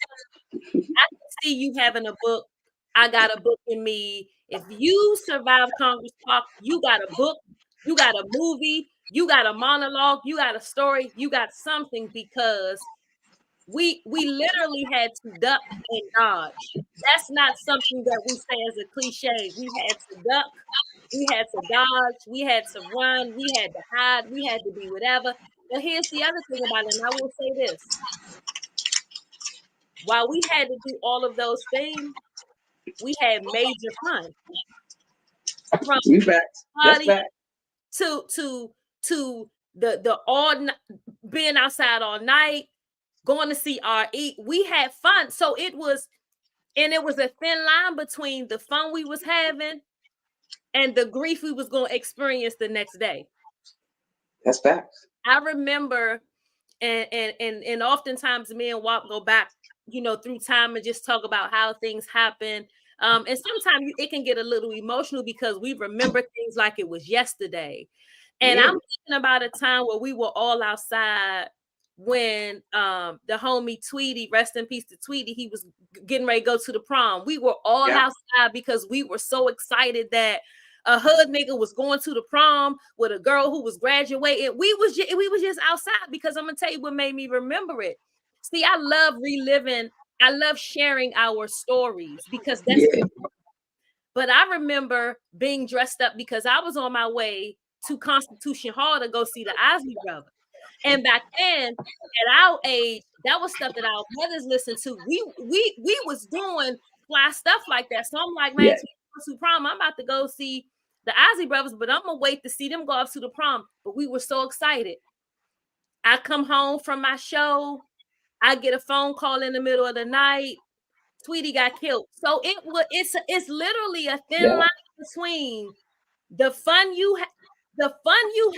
I can see you having a book. I got a book in me. If you survive Congress Park, you got a book, you got a movie, you got a monologue, you got a story, you got something, because we literally had to duck and dodge. That's not something that we say as a cliche. We had to duck, we had to dodge, we had to run, we had to hide, we had to be whatever. But here's the other thing about it, and I will say this: while we had to do all of those things, we had major fun, from We facts. That's party fact. to the being outside all night, going to see RE. We had fun, so it was a thin line between the fun we was having and the grief we was going to experience the next day. That's facts. I remember, and oftentimes me and Wap go back, through time and just talk about how things happen. And sometimes it can get a little emotional because we remember things like it was yesterday. And Yeah. I'm thinking about a time where we were all outside when the homie Tweety, rest in peace to Tweety, he was getting ready to go to the prom. We were all Yeah. outside because we were so excited that A hood nigga was going to the prom with a girl who was graduating. We was just outside, because I'm gonna tell you what made me remember it. See, I love reliving. I love sharing our stories, because that's. Yeah. But I remember being dressed up because I was on my way to Constitution Hall to go see the Isley Brothers. And back then, at our age, that was stuff that our mothers listened to. We was doing fly stuff like that. So I'm like, man, Yeah. to prom, I'm about to go see the Isley Brothers, but I'm gonna wait to see them go up to the prom. But we were so excited. I come home from my show. I get a phone call in the middle of the night. Tweety got killed. So it's literally a thin Yeah. line between the fun you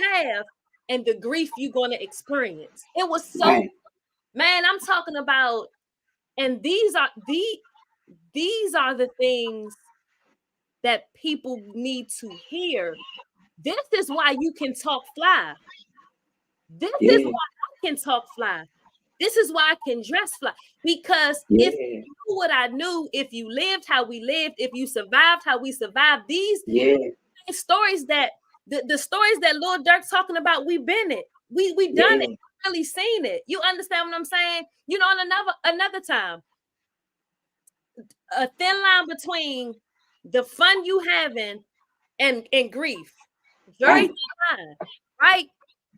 have and the grief you're gonna experience. It was so, Man. man, I'm talking about, and these are the things that people need to hear. This is why you can talk fly. This is Yeah. why I can talk fly. This is why I can dress fly. Because if Yeah. you knew what I knew, if you lived how we lived, if you survived how we survived, these Yeah. stories that the stories that Lil Durk talking about, we've been it. We done it, Yeah. really seen it. You understand what I'm saying? You know, on another time, a thin line between the fun you having and grief. Very Man. thin line, right?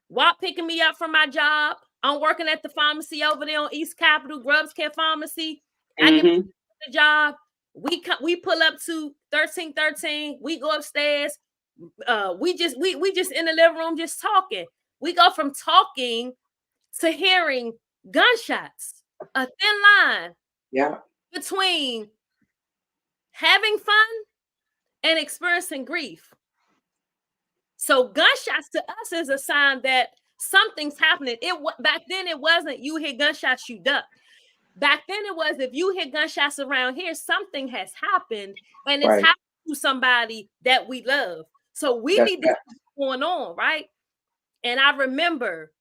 WAP picking me up from my job. I'm working at the pharmacy over there on East Capitol, Grubbs Care Pharmacy. I get Mm-hmm. the job. We pull up to 1313. We go upstairs. We just in the living room just talking. We go from talking to hearing gunshots. A thin line Yeah. between having fun and experiencing grief. So gunshots to us is a sign that something's happening. Back then it wasn't you hear gunshots, you duck. Back then it was if you hear gunshots around here, something has happened, and it's Right. happened to somebody that we love. So we That's need to see that. what's going on, right? And I remember,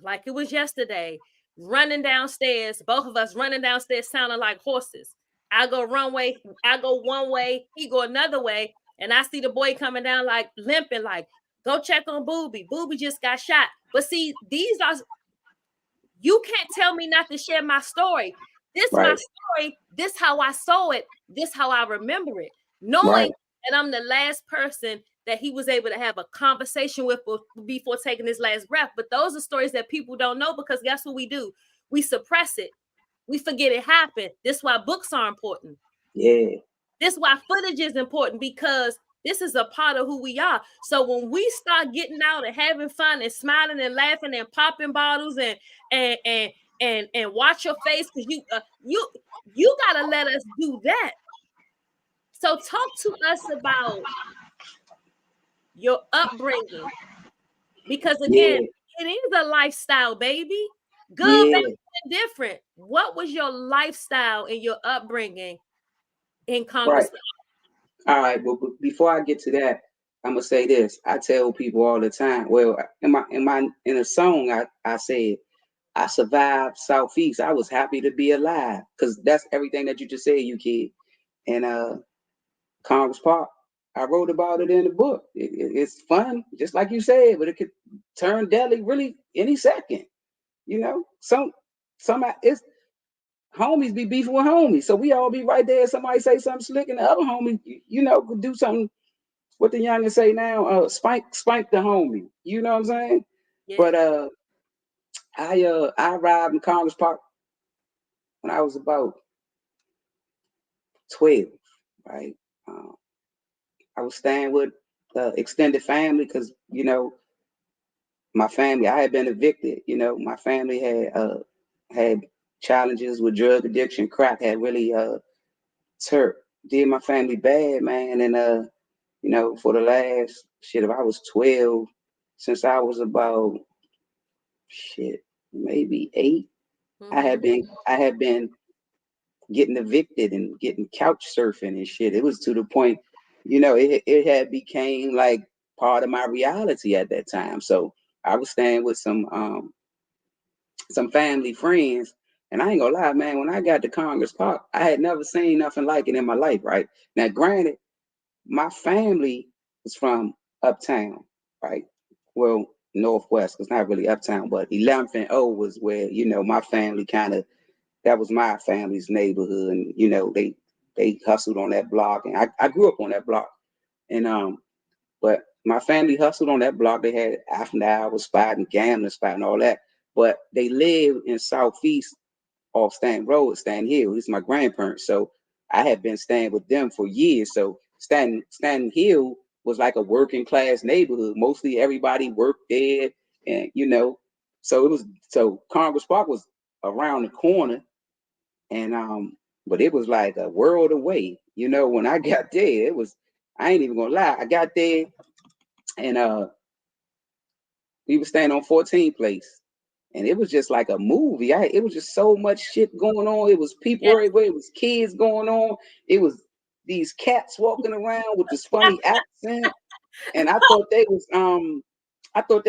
like it was yesterday, running downstairs, both of us running downstairs sounding like horses. I go one way, he go another way, and I see the boy coming down like limping, like, go check on Booby. Booby just got shot. But see, you can't tell me not to share my story. This my Right. story. This how I saw it. This how I remember it. Knowing Right. that I'm the last person that he was able to have a conversation with before taking his last breath. But those are stories that people don't know, because guess what we do? We suppress it. We forget it happened. This is why books are important. Yeah. This is why footage is important, because this is a part of who we are. So when we start getting out and having fun and smiling and laughing and popping bottles and and and watch your face, because you gotta let us do that. So talk to us about your upbringing, because again, Yeah. it is a lifestyle, baby. Good, bad, Yeah. and different. What was your lifestyle and your upbringing in Right. Congress? All right. But before I get to that, I'm gonna say this. I tell people all the time. Well, in a song, I said I survived Southeast. I was happy to be alive, because that's everything that you just said, you kid. And Congress Park, I wrote about it in the book. It's fun, just like you said, but it could turn deadly really any second. You know, some it's homies be beefing with homies, so we all be right there. Somebody say something slick, and the other homie, could do something. What the youngins say now, spank the homie. You know what I'm saying? Yeah. But I arrived in Congress Park when I was about 12, right? Um, I was staying with extended family, because my family, I had been evicted. My family had challenges with drug addiction. Crack had really turned did my family bad, man. And for the last shit, if I was 12, since I was about shit, maybe 8, Mm-hmm. I had been getting evicted and getting couch surfing and shit. It was to the point, it had became like part of my reality at that time. So I was staying with some family friends. And I ain't gonna lie, man, when I got to Congress Park, I had never seen nothing like it in my life, right? Now, granted, my family was from uptown, right? Well, northwest. It's not really uptown, but 11th and O was where my family kind of, that was my family's neighborhood, and they hustled on that block, and I grew up on that block, and but my family hustled on that block. They had after hours spot and gambling spot and all that, but they lived in southeast off Stanton Road, Stanton Hill. These are my grandparents, so I had been staying with them for years. So Stanton Hill was like a working class neighborhood. Mostly everybody worked there, and so it was. So Congress Park was around the corner, and but it was like a world away. When I got there, it was. I ain't even gonna lie. I got there, and we were staying on 14th place, and it was just like a movie. It was just so much shit going on. It was people Yes. everywhere. It was kids going on. It was these cats walking around with this funny accent, and I thought they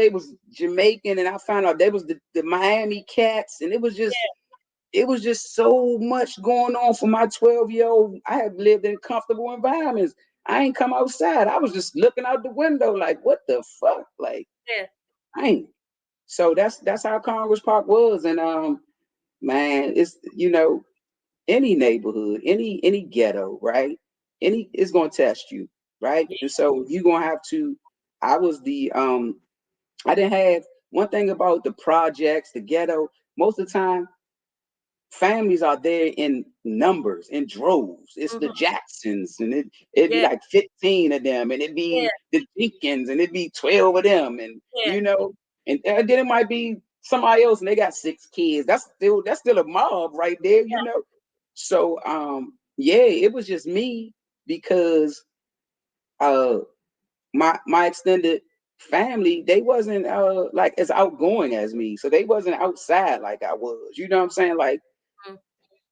was Jamaican, and I found out they was the Miami cats, and it was just so much going on for my 12-year-old. I have lived in comfortable environments. I ain't come outside. I was just looking out the window like, what the fuck? Like, Yeah. I ain't. So that's how Congress Park was. And man, it's any neighborhood, any ghetto, right? It's gonna test you, right? Yeah. And so you're gonna have to. I was the I didn't have one thing about the projects, the ghetto. Most of the time, families are there in numbers, in droves. It's the Mhm. Jacksons, and it'd be Yeah. like 15 of them, and it'd Yeah. be the Jenkins, and it'd be 12 of them, and Yeah. and then it might be somebody else, and they got 6 kids. That's still a mob right there. So yeah, it was just me because uh my extended family, they wasn't like as outgoing as me, so they wasn't outside like I was. You know what I'm saying? Like, Mhm.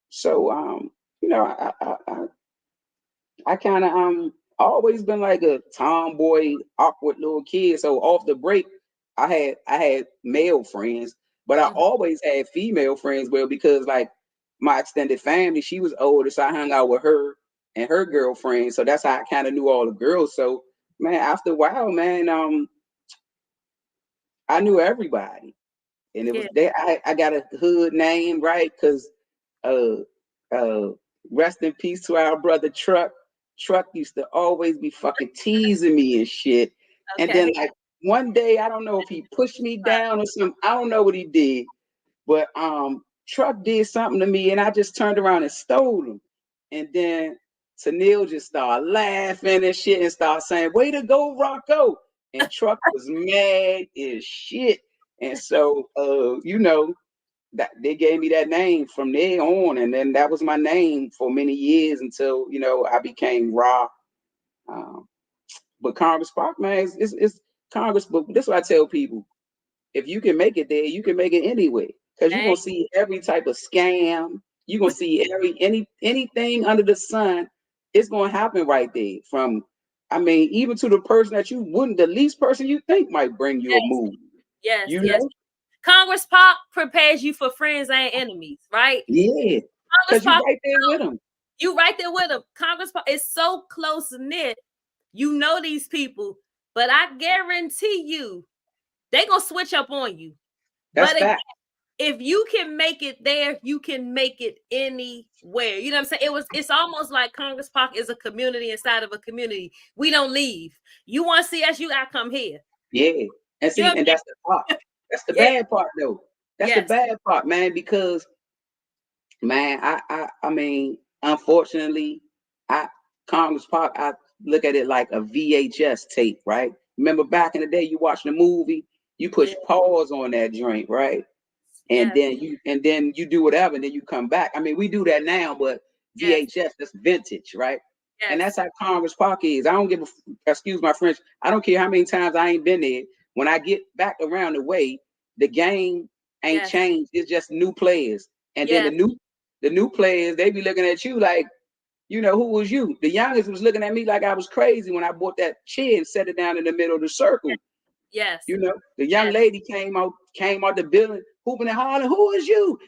so I kind of always been like a tomboy, awkward little kid. So off the break, I had male friends, but I Mhm. always had female friends. Well, because like my extended family, she was older, so I hung out with her and her girlfriend. So that's how I kind of knew all the girls. So man, after a while, man, I knew everybody, and it Yeah. was there. I got a hood name, right? Because uh rest in peace to our brother Truck. Truck used to always be fucking teasing me and shit. And then Okay. like one day, I don't know if he pushed me down or something. I don't know what he did, but Truck did something to me, and I just turned around and stole him. And then Tennille just started laughing and shit and started saying, "Way to go, Rocco!" And Truck was mad as shit. And so that they gave me that name from there on, and then that was my name for many years until I became Raw. Um, but Congress Park, man, it's Congress. But that's what I tell people: if you can make it there, you can make it anywhere, because you're Dang. gonna see every type of scam. You're gonna see anything under the sun. It's gonna happen right there. From, I mean, even to the person that you wouldn't, the least person you think might bring you a Yes. move. Yes. You Yes. know? Congress Park prepares you for friends and enemies, right? Yeah, Congress because you Park, right there with them. you right there with them. Congress Park is so close knit. You know these people, but I guarantee you, they gonna switch up on you. That's But again, fact. if you can make it there, you can make it anywhere. You know what I'm saying? It's almost like Congress Park is a community inside of a community. We don't leave. You want to see us, you gotta come here. Yeah. And You know see, what and I'm that's the part. That's the saying? Yeah. bad part though. That's the Yes. bad part, man, because man, I mean, unfortunately, I Congress Park, I look at it like a VHS tape, right? Remember back in the day, you watching a movie, you Yeah. push pause on that joint, right? and Yes. then you and then you do whatever, and then you come back. I mean, we do that now, but Yes. VHS, that's vintage, right? And that's Yes. how Congress Park is. I don't give a excuse my French. I don't care how many times I ain't been there. When I get back around the way, the game ain't Yes. changed. It's just new players, and then Yes. the new players, they be looking at you like, who was you? The youngest was looking at me like I was crazy when I bought that chair and set it down in the middle of the circle. Yes. The young Yes. lady came out the building, hooping and hollering, "Who is you?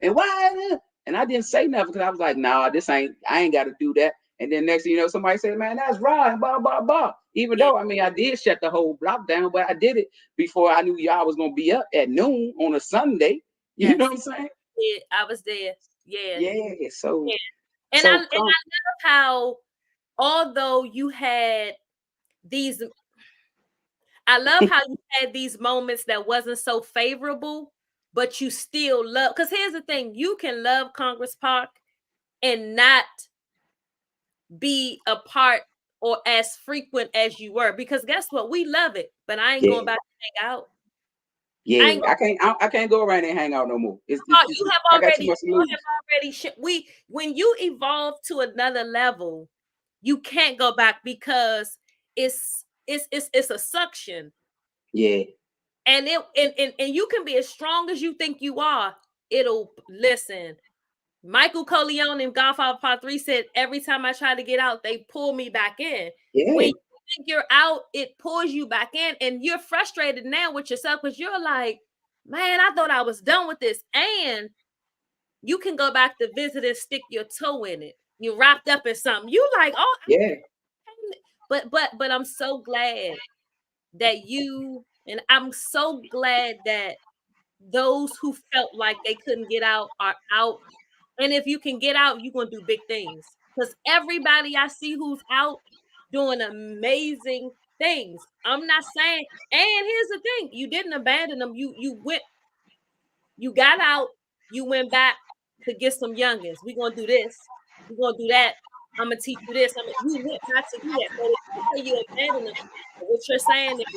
And why?" And I didn't say nothing because I was like, "Nah, I ain't got to do that." And then next thing you know, somebody said, man, that's right, blah, blah, blah. Even Yeah. though, I mean, I did shut the whole block down, but I did it before I knew y'all was going to be up at noon on a Sunday. You know Yes. what I'm saying? Yeah, I was there. Yeah. Yeah. So, Yeah. And I so come. love how although you had these I love how you had these moments that wasn't so favorable, but you still love because here's the thing, you can love Congress Park and not be a part or as frequent as you were. Because guess what? We love it, but I ain't going Yeah. back to hang out. I ain't Yeah. going I can't go around there and hang out no more. you have I got too already much to you have lose. already we when you evolve to another level, you can't go back because it's a suction. Yeah. And and you can be as strong as you think you are. It'll listen. Michael Corleone in Godfather Part 3 said, every time I try to get out, they pull me back in. When Yeah. you think you're out, it pulls you back in, and you're frustrated now with yourself because you're like, man, I thought I was done with this. And you can go back to visit and stick your toe in it. You're wrapped up in something. You like, oh, Yeah. but I'm so glad that you and I'm so glad that those who felt like they couldn't get out are out. And if you can get out, you're gonna do big things. Because everybody I see who's out doing amazing things. I'm not saying, and here's the thing: you didn't abandon them. You got out, you went back to get some youngins. We're gonna do this, we're gonna do that. I'm gonna teach you this. You went back to do that. But if you say you abandon them, what you're saying is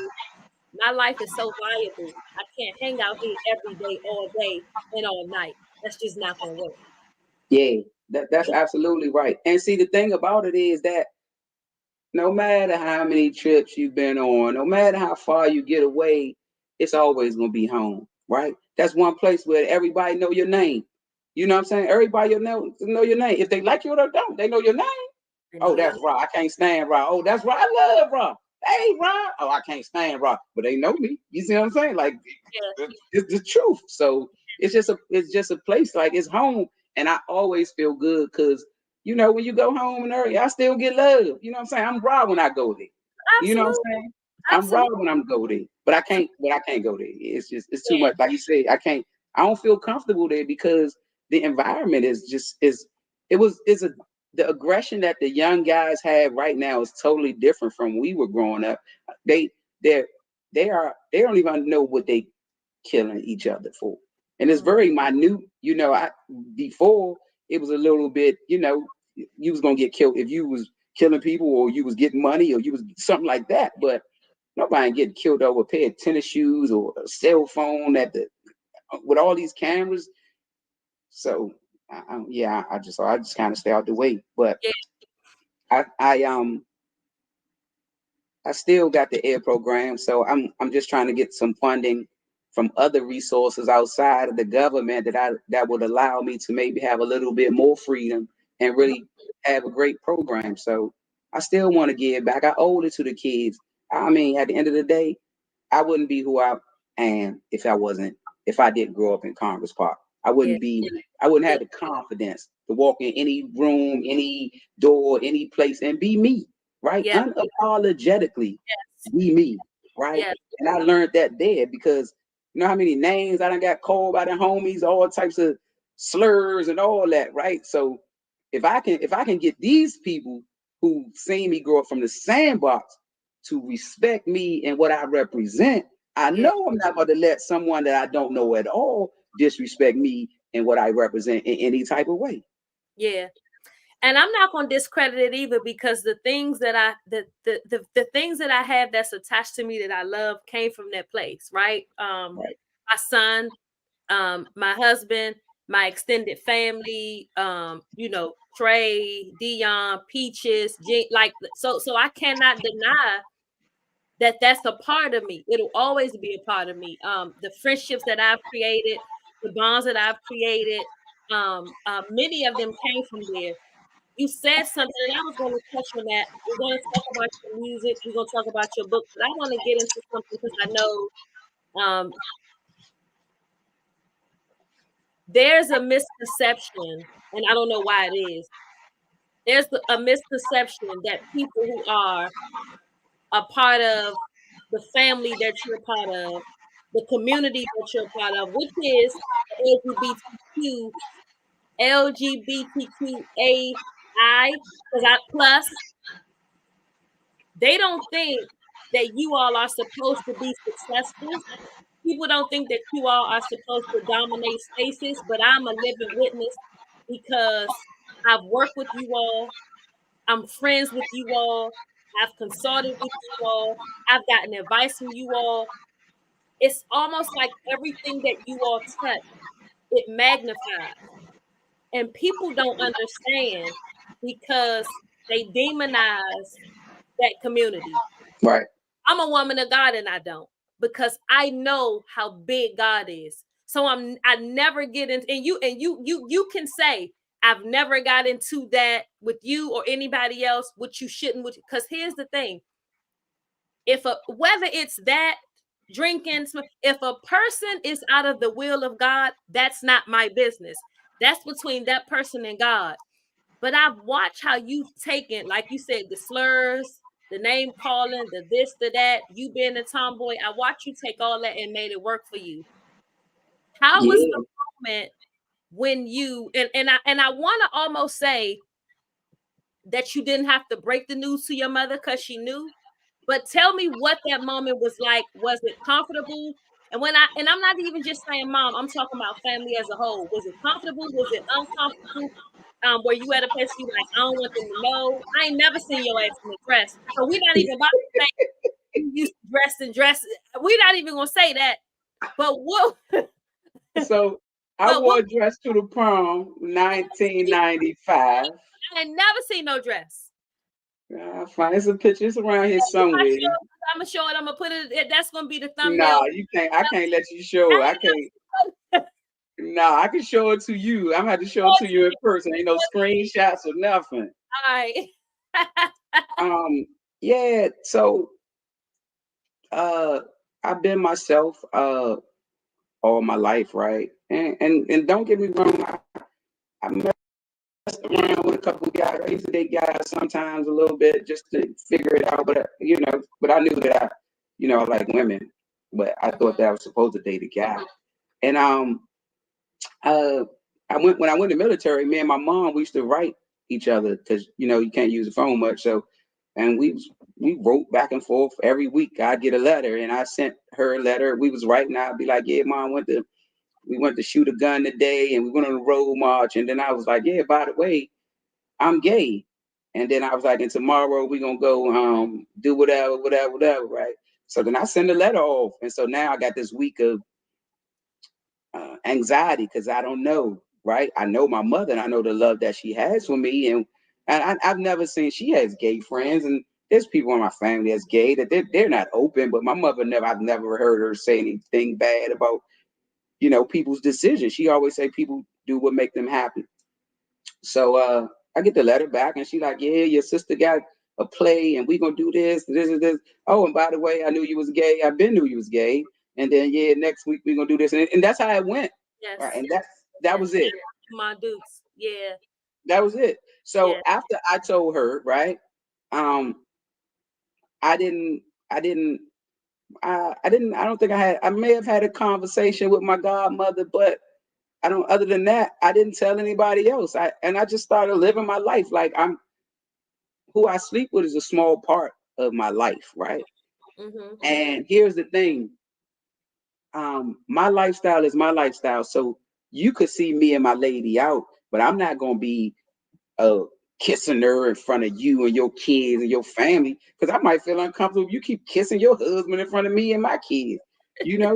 my life is so valuable. I can't hang out here every day, all day, and all night. That's just not gonna work. Yeah. That's absolutely right. And see, the thing about it is that no matter how many trips you've been on, no matter how far you get away, it's always gonna be home, right? That's one place where everybody know your name. You know what I'm saying? Everybody know your name. If they like you or don't, they know your name. You know Oh, your that's Rob. I can't stand Rob. Oh, that's Rob. I love Rob. Hey, Rob. Oh, I can't stand Rob. But they know me. You see what I'm saying? Like yeah, it's the truth. So it's just a place like it's home. And I always feel good because when you go home and early, I still get love. You know what I'm saying? I'm Rob when I go there. You know what absolutely, I'm saying? I'm Rob absolutely. when I'm go there. But I can't go there. It's too Yeah, much. Like you say, I don't feel comfortable there because the environment is the aggression that the young guys have right now is totally different from when we were growing up. They they they don't even know what they killing each other for. And it's mm, very minute. I before it was a little bit, you was gonna get killed if you was killing people or you was getting money or you was something like that. But nobody getting killed over a pair of tennis shoes or a cell phone with all these cameras. So yeah, I just kind of stay out the way. But yeah, I I um I still got the air program, so I'm just trying to get some funding from other resources outside of the government that would allow me to maybe have a little bit more freedom and mhm, really have a great program. So I still want to give back. I owe it to the kids. I mean, at the end of the day, I wouldn't be who I am if I didn't grow up in Congress Park. yeah, I wouldn't yeah, have the confidence to walk in any room, any door, any place and be me, right? yeah, Unapologetically be me, right? yeah, And I learned that there because you know how many names I done got called by the homies, all types of slurs and all that, right? So if I can get these people who seen me grow up from the sandbox to respect me and what I represent, I yeah, know I'm not going to let someone that I don't know at all disrespect me and what I represent in any type of way. yeah. And I'm not going to discredit it either because the things that the things that I have that's attached to me that I love came from that place, right? Right. My son, my husband, my extended family, Trey, Dion, Peaches, like so I cannot deny that that's a part of me. It'll always be a part of me. The friendships that I've created, the bonds that I've created, many of them came from there. You said something, and I was going to touch on that. We're going to talk about your music. We're going to talk about your book, but I want to get into something because I know there's a misconception, and I don't know why it is. there's a misconception that people who are a part of the family that you're a part of, the community that you're a part of, which is LGBTQ, LGBTQAI, because I plus, they don't think that you all are supposed to be successful. People don't think that you all are supposed to dominate spaces, but I'm a living witness because I've worked with you all. I'm friends with you all. I've consulted with you all. I've gotten advice from you all. It's almost like everything that you all touch, it magnifies. And people don't understand because they demonize that community. Right. I'm a woman of God and I don't, because I know how big God is. So I never get into, and you can say I've never got into that with you or anybody else, which you shouldn't, because here's the thing. If whether it's that drinking, if a person is out of the will of God, that's not my business. That's between that person and God. But I've watched how you've taken, like you said, the slurs, the name calling, the this, the that, you being a tomboy. I watched you take all that and made it work for you. How was Yeah. the moment when you and I want to almost say that you didn't have to break the news to your mother because she knew, but tell me what that moment was like. Was it comfortable? And I'm not even just saying mom, I'm talking about family as a whole. Was it comfortable? Was it uncomfortable? Where you at a place you like, I don't want them to know. I ain't never seen your ass in a dress. So we not even about to say you used to dress and dress. We not even gonna say that. But what So I but what wore a dress to the prom, 1995. I ain't never seen no dress. I'll find some pictures around here somewhere. I'm gonna show it. I'm gonna put it. That's gonna be the thumbnail. Nah, you can't. I can't let you show it. I can't. Nah, I can show it to you. I'm gonna have to show it to you in person. Ain't no screenshots or nothing. All right. Um, yeah. So, uh, I've been myself all my life, right? And don't get me wrong. I messed around with a couple of guys. I used to date guys sometimes a little bit just to figure it out. But but I knew that I like women. But I thought that I was supposed to date a guy. And uh, when I went to the military. Me and my mom, we used to write each other because you can't use the phone much. So, and we wrote back and forth every week. I'd get a letter, and I sent her a letter. We was writing. I'd be like, "Yeah, mom, we went to shoot a gun today, and we went on a road march." And then I was like, "Yeah, by the way, I'm gay." And then I was like, "And tomorrow we gonna go do whatever, whatever, whatever, right?" So then I send a letter off, and so now I got this week of anxiety because I don't know, right? I know my mother and I know the love that she has for me, and I've never seen she has gay friends, and there's people in my family that's gay that they're not open, but my mother I've never heard her say anything bad about people's decisions. She always say people do what make them happy. So I get the letter back and she like, yeah, your sister got a play and we gonna do this and this. Oh, and by the way, I knew you was gay. I've been knew you was gay. And then yeah, next week we gonna do this. And that's how it went. Right. Yes. And that Yes. was it. My dudes. Yeah. That was it. So Yeah. after I told her, right, um, I didn't I didn't I don't think I may have had a conversation with my godmother, but I don't other than that, I didn't tell anybody else. I just started living my life like I'm who I sleep with is a small part of my life, right? Mm-hmm. And here's the thing, my lifestyle is my lifestyle. So you could see me and my lady out, but I'm not gonna be uh kissing her in front of you and your kids and your family because I might feel uncomfortable if you keep kissing your husband in front of me and my kids.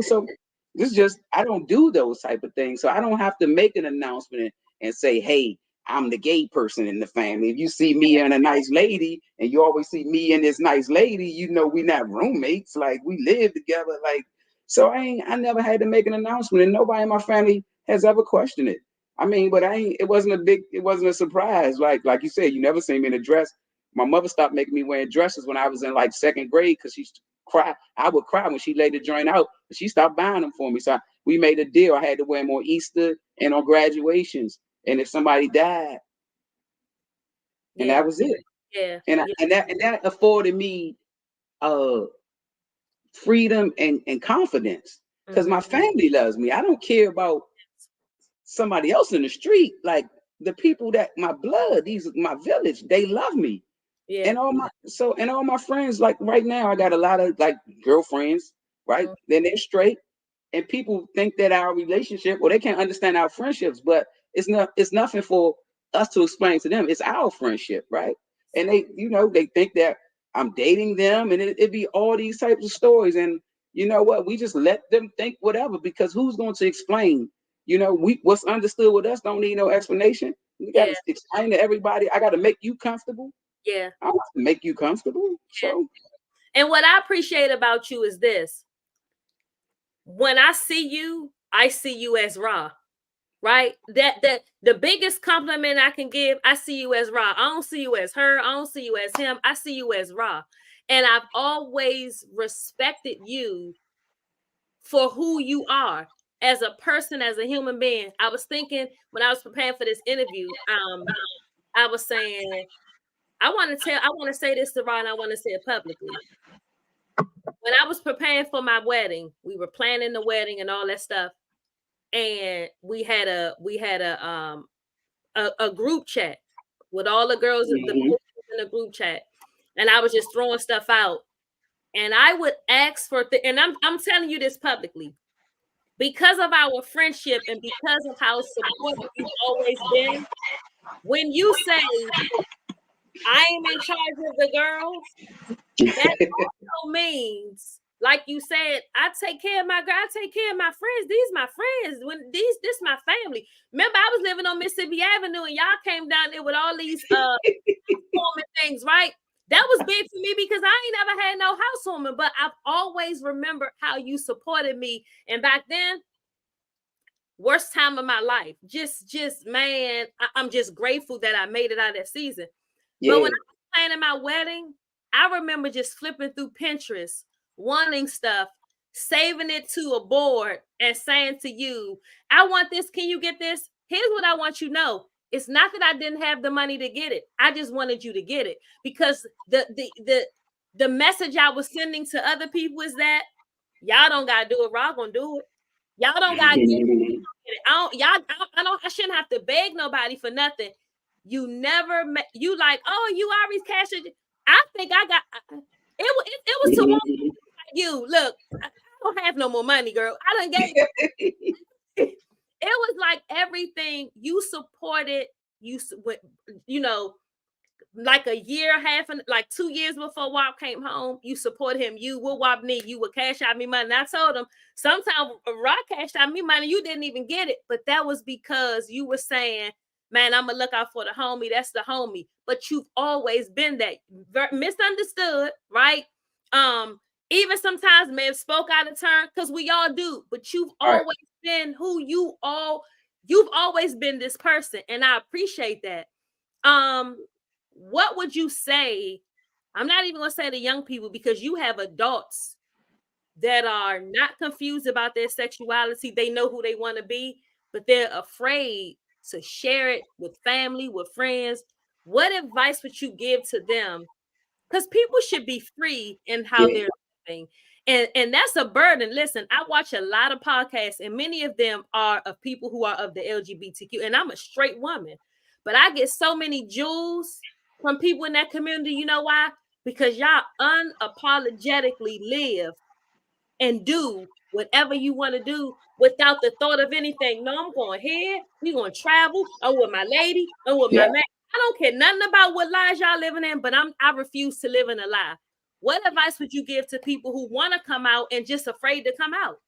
So this is just I don't do those type of things. So I don't have to make an announcement and say, hey, I'm the gay person in the family. If you see me and a nice lady and you always see me and this nice lady, we're not roommates. Like we live together. Like so I never had to make an announcement and nobody in my family has ever questioned it. I mean, but it wasn't a surprise. Like you said, you never seen me in a dress. My mother stopped making me wearing dresses when I was in like second grade because she used to cry. I would cry when she laid the joint out, but she stopped buying them for me. So we made a deal. I had to wear them on Easter and on graduations. And if somebody died, and Yeah. that was it. Yeah. And Yeah. that afforded me uh freedom and confidence because Mm-hmm. my family loves me. I don't care about somebody else in the street. Like the people that my blood, these my village, they love me. Yeah. And all my friends, like right now, I got a lot of like girlfriends, right? Mm-hmm. Then they're straight, and people think that our relationship, or they can't understand our friendships, but it's nothing for us to explain to them. It's our friendship, right? And they think that I'm dating them, and it be all these types of stories. And you know what? We just let them think whatever, because who's going to explain? What's understood with us don't need no explanation. We got Yeah. to explain to everybody. I got to make you comfortable. Yeah. I want to make you comfortable. Yeah. So And what I appreciate about you is this: when I see you as raw. Right? That the biggest compliment I can give, I see you as raw. I don't see you as her. I don't see you as him. I see you as raw. And I've always respected you for who you are as a person, as a human being. I was thinking when I was preparing for this interview, I was saying, I want to say this to Ron, I want to say it publicly. When I was preparing for my wedding, we were planning the wedding and all that stuff. And we had a group chat with all the girls, the mhm. in the group chat, and I was just throwing stuff out. And I would ask for and I'm telling you this publicly because of our friendship and because of how supportive you've always been. When you say I am in charge of the girls, that also means, like you said, I take care of my girl. I take care of my friends. These my friends. This my family. Remember, I was living on Mississippi Avenue, and y'all came down there with all these housewarming things, right? That was big for me because I ain't never had no housewarming, but I've always remembered how you supported me. And back then, worst time of my life. Just man, I'm just grateful that I made it out of that season. But when Yeah. I was planning my wedding, I remember just flipping through Pinterest, wanting stuff, saving it to a board, and saying to you, I want this. Can you get this? Here's what I want you to know. It's not that I didn't have the money to get it. I just wanted you to get it because the message I was sending to other people is that y'all don't gotta do it. We're all gonna do it. Y'all don't gotta get it. I shouldn't have to beg nobody for nothing. You never met, you like, oh, you always cash it. I think I got it was to you. Look, I don't have no more money, girl. I done gave it was like everything you supported, you know, like a year, half, and like 2 years before Wap came home, you support him. You will Wap need. You would cash out me money. And I told him sometimes Rock cashed out me money. You didn't even get it, but that was because you were saying, "Man, I'm gonna look out for the homie. That's the homie." But you've always been that misunderstood, right? Um, Even sometimes may have spoke out of turn because we all do. But you've All right. always been who you all. You've always been this person, and I appreciate that. Um, what would you say? I'm not even going to say to young people because you have adults that are not confused about their sexuality. They know who they want to be, but they're afraid to share it with family, with friends. What advice would you give to them? Because people should be free in how Yeah. they're living. And that's a burden. Listen, I watch a lot of podcasts, and many of them are of people who are of the LGBTQ, and I'm a straight woman. But I get so many jewels from people in that community. You know why? Because y'all unapologetically live and do whatever you want to do without the thought of anything. No, I'm going here. We going to travel. I'm with my lady. I'm with my Yeah. man. I don't care nothing about what lies y'all living in, but I refuse to live in a lie. What advice would you give to people who want to come out and just afraid to come out?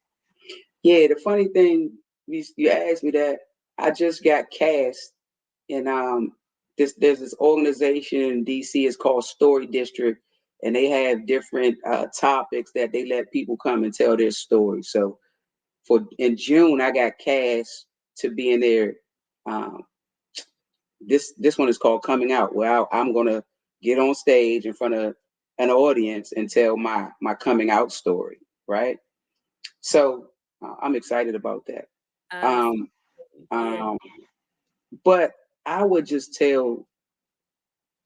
Yeah. The funny thing, you asked me that. I just got cast in there's this organization in DC. It's called Story District, and they have different topics that they let people come and tell their story. So for in June, I got cast to be in there. Um, this one is called Coming Out, where I'm gonna get on stage in front of an audience and tell my coming out story, right? So I'm excited about that. Um, Yeah. um, but I would just tell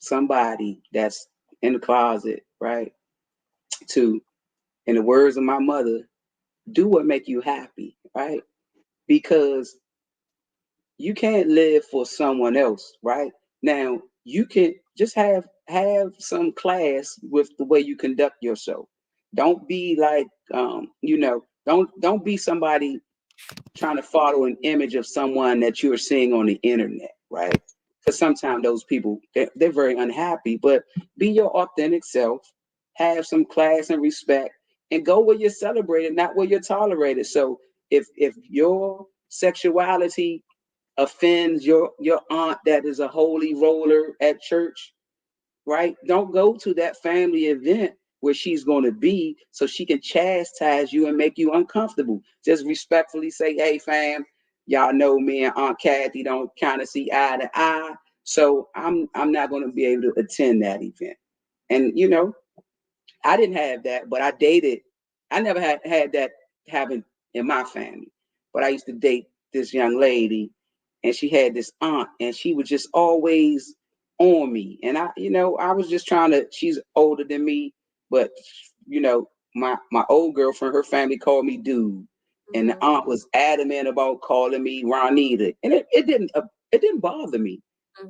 somebody that's in the closet, right? To, in the words of my mother, do what make you happy, right? Because you can't live for someone else, right? Now you can just have some class with the way you conduct yourself. Don't be like don't be somebody trying to follow an image of someone that you're seeing on the internet, right? Because sometimes those people they're very unhappy, but be your authentic self, have some class and respect, and go where you're celebrated, not where you're tolerated. So if your sexuality offends your aunt that is a holy roller at church, right? Don't go to that family event where she's going to be so she can chastise you and make you uncomfortable. Just respectfully say, hey, fam, y'all know me and Aunt Kathy don't kind of see eye to eye. So I'm not going to be able to attend that event. And I didn't have that, but I dated. I never had that happen in my family. But I used to date this young lady, and she had this aunt, and she was just always on me. And I was just trying to. She's older than me, but my old girlfriend, her family called me dude, and the Mm-hmm. aunt was adamant about calling me Ronita, and it didn't bother me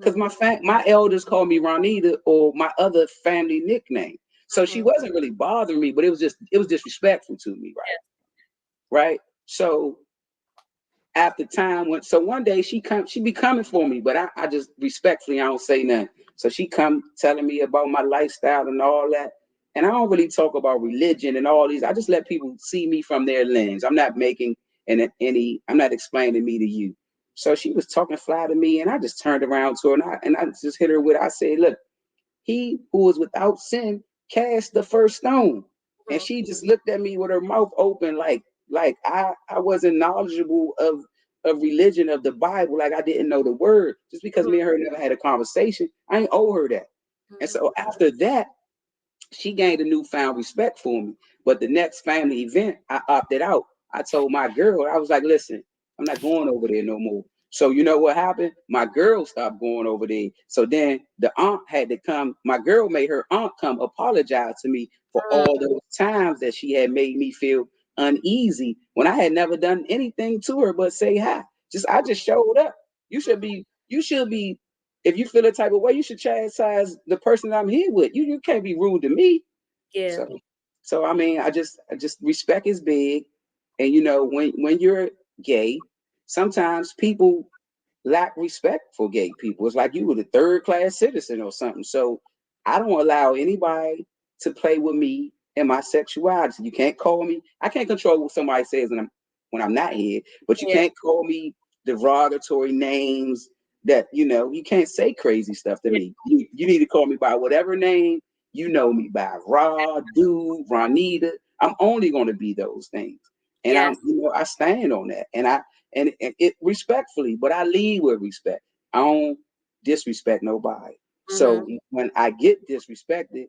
because Mm-hmm. my elders called me Ronita or my other family nickname. So she Mm-hmm. wasn't really bothering me, but it was disrespectful to me, right? Right. So after time went, so one day she be coming for me, but I just respectfully I don't say nothing. So she come telling me about my lifestyle and all that. And I don't really talk about religion and all these. I just let people see me from their lens. I'm not making I'm not explaining me to you. So she was talking fly to me, and I just turned around to her and I just hit her with I said, look, he who was without sin cast the first stone. And Mm-hmm. she just looked at me with her mouth open, like I wasn't knowledgeable of religion, of the Bible, like I didn't know the word. Just because me and her never had a conversation, I ain't owe her that. And Mm-hmm. so after that, she gained a newfound respect for me. But the next family event, I opted out. I told my girl, I was like, listen, I'm not going over there no more. So you know what happened? My girl stopped going over there. So then the aunt had to come. My girl made her aunt come apologize to me for all those times that she had made me feel uneasy when I had never done anything to her but say hi. I just showed up. You should be if you feel a type of way, you should chastise the person that I'm here with. You can't be rude to me. Yeah. So I mean, I just respect is big, and when you're gay, sometimes people lack respect for gay people. It's like you were the third class citizen or something. So I don't allow anybody to play with me and my sexuality. You can't call me. I can't control what somebody says when I'm not here, but you Yeah. can't call me derogatory names that you can't say crazy stuff to Yeah. me. You need to call me by whatever name you know me by. Dude, Ronita. I'm only going to be those things. And Yes. I stand on that. And it respectfully, but I lead with respect. I don't disrespect nobody. Mm-hmm. So when I get disrespected,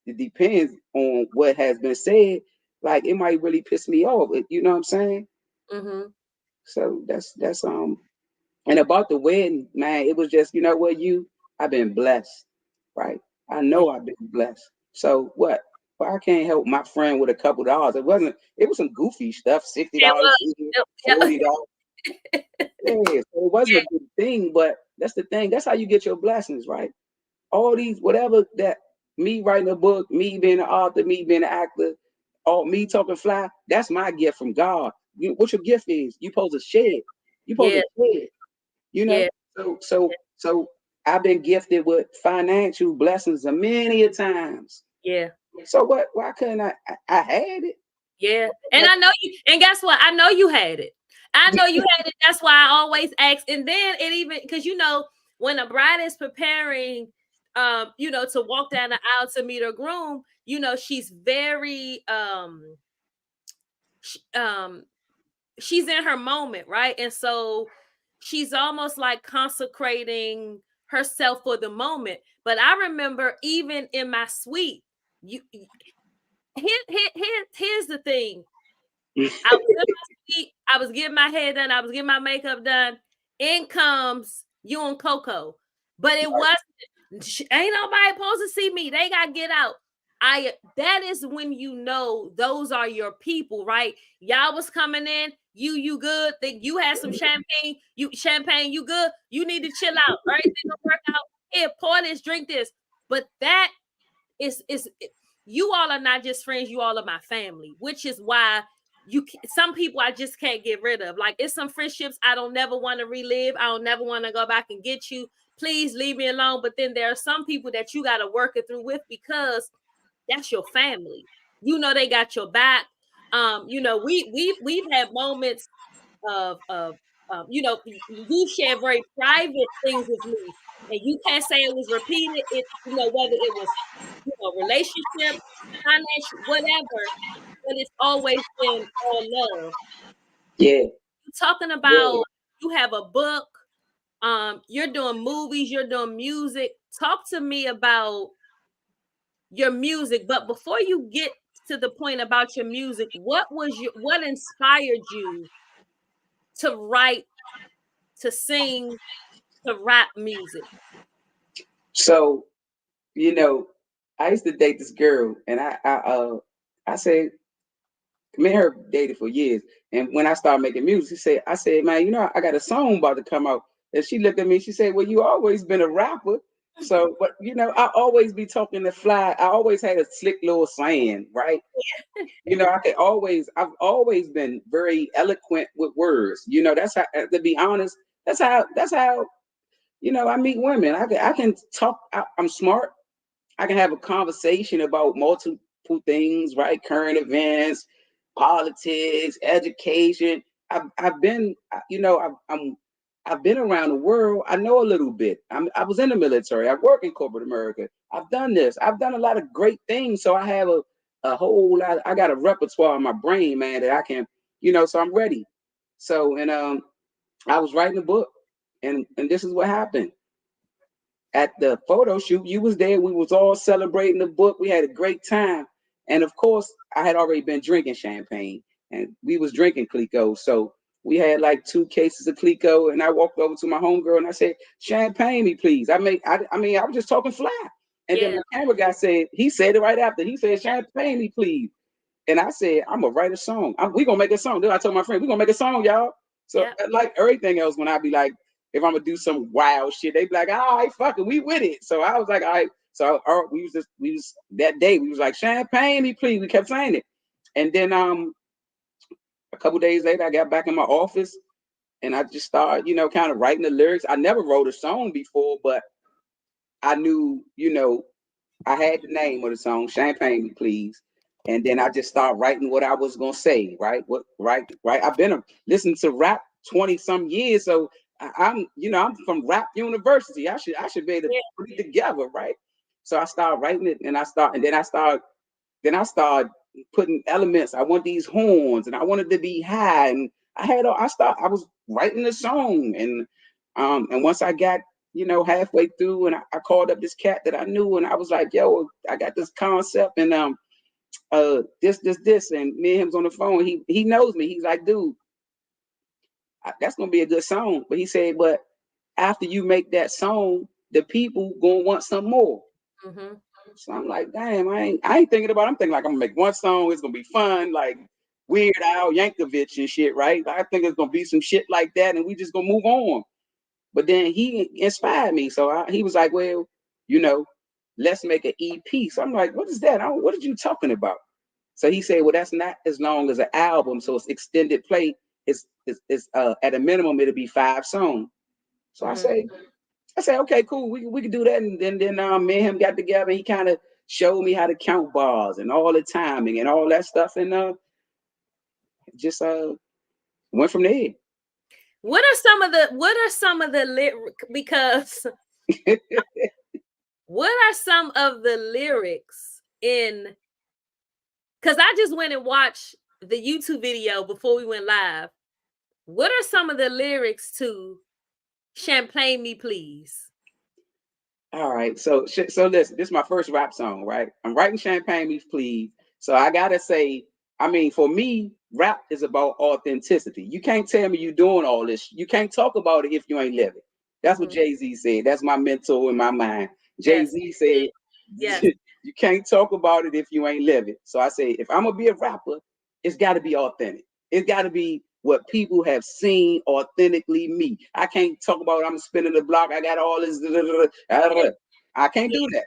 it depends on what has been said. Like it might really piss me off. You know what I'm saying? Mm-hmm. So that's. And about the wedding, man, it was just what I've been blessed, right? I Yeah. know I've been blessed. So what? Well, I can't help my friend with a couple dollars. It was some goofy stuff, It $60, was. Yeah. $40. Yeah, so it wasn't a good thing, but that's the thing. That's how you get your blessings, right? All these, whatever that me writing a book, me being an author, me being an actor, all me talking fly, that's my gift from God. What your gift is, you supposed to share it. You supposed Yeah. to share it, you know? Yeah. So I've been gifted with financial blessings a many a times. Yeah. So what? Why couldn't I had it. Yeah. And But I know you, and guess what? I know you had it. I know you had it. That's why I always ask. And then it even because when a bride is preparing to walk down the aisle to meet her groom, she's very sh- um she's in her moment, right? And so she's almost like consecrating herself for the moment. But I remember even in my suite, here's the thing. I was in my suite, I was getting my hair done, I was getting my makeup done. In comes you and Coco. But it wasn't. Ain't nobody supposed to see me. They gotta get out. That is when you know those are your people, right? Y'all was coming in, you good. Think you had some champagne, you good. You need to chill out. Everything gonna work out. Here, pour this, drink this. But that is you all are not just friends, you all are my family, which is why some people I just can't get rid of. Like, it's some friendships I don't never want to relive. I don't never want to go back and get you. Please leave me alone. But then there are some people that you got to work it through with, because that's your family. You know, they got your back. You know, we've had moments of you know, you share very private things with me, and you can't say it was repeated. It, you know, whether it was, you know, relationship, financial, whatever, but it's always been all love. Yeah, You're talking yeah. about, you have a book, you're doing movies, you're doing music. Talk to me about your music. But before you get to the point about your music, what inspired you to write, to sing, to rap music? So, you know, I used to date this girl, and I said, me and her dated for years. And when I started making music, I said, man, you know, I got a song about to come out. And she looked at me, she said, well, you always been a rapper. So, but you know, I always be talking to fly. I always had a slick little slang, right? You know, I've always been very eloquent with words. You know, that's how, to be honest, that's how, you know, I meet women. I can talk. I'm smart. I can have a conversation about multiple things, right? Current events, politics, education. I've been, you know, I've been around the world. I know a little bit. I was in the military. I work in corporate America. I've done this. I've done a lot of great things. So I have a whole lot. I got a repertoire in my brain, man, that I can, you know. So I'm ready. So I was writing a book, and this is what happened at the photo shoot. You was there. We was all celebrating the book. We had a great time. And of course, I had already been drinking champagne, and we was drinking Clico. So we had like 2 cases of Clico, and I walked over to my homegirl and I said, "Champagne me, please." I mean, I was just talking fly. And then Yeah, my camera guy said, he said it right after. He said, "Champagne me, please." And I said, I'm gonna write a song. We gonna make a song. Then I told my friend, we gonna make a song, y'all. So yeah, like everything else, when I be like, if I'm gonna do some wild shit, they be like, all right, fuck it, we with it. So I was like, all right. So we was that day, we was like, champagne me, please. We kept saying it. And then a couple days later, I got back in my office and I just started, you know, kind of writing the lyrics. I never wrote a song before, but I knew, you know, I had the name of the song, Champagne Me Please. And then I just started writing what I was gonna say, right? Right. I've been listening to rap 20 some years. So I'm, you know, I'm from Rap University. I should be able to yeah. put it together, right? So I started writing it and then I started putting elements. I want these horns and I wanted to be high. And I was writing the song. And once I got, you know, halfway through, and I called up this cat that I knew, and I was like, yo, I got this concept, and this, and me and him was on the phone. He knows me. He's like, dude, that's gonna be a good song. But he said, but after you make that song, the people gonna want some more. Mm-hmm. So I'm like, damn, I ain't thinking about it. I'm thinking like I'm gonna make one song, it's gonna be fun, like Weird Al Yankovic and shit, right? I think it's gonna be some shit like that, and we just gonna move on. But then he inspired me. So he was like, well, you know, let's make an EP. So I'm like, what is that? What are you talking about? So he said, well, that's not as long as an album. So it's extended play. It's at a minimum, it'll be 5 songs. So I Mm-hmm. say, okay, cool. We can do that. And then me and him got together. He kind of showed me how to count bars and all the timing and all that stuff. And just went from there. What are some of the because what are some of the lyrics in, because I just went and watched the YouTube video before we went live. What are some of the lyrics to Champagne Me Please? All right. So listen, this is my first rap song, right? I'm writing Champagne Me Please. So I gotta say, I mean, for me, rap is about authenticity. You can't tell me you're doing all this. You can't talk about it if you ain't living. That's what Mm-hmm. Jay-Z said. That's my mentor in my mind. Yes. Jay-Z said, Yes. you can't talk about it if you ain't live it. So I say, if I'm gonna be a rapper, it's got to be authentic. It's got to be what people have seen authentically me. I can't talk about I'm spinning the block. I got all this. Yeah. I can't Yeah. do that.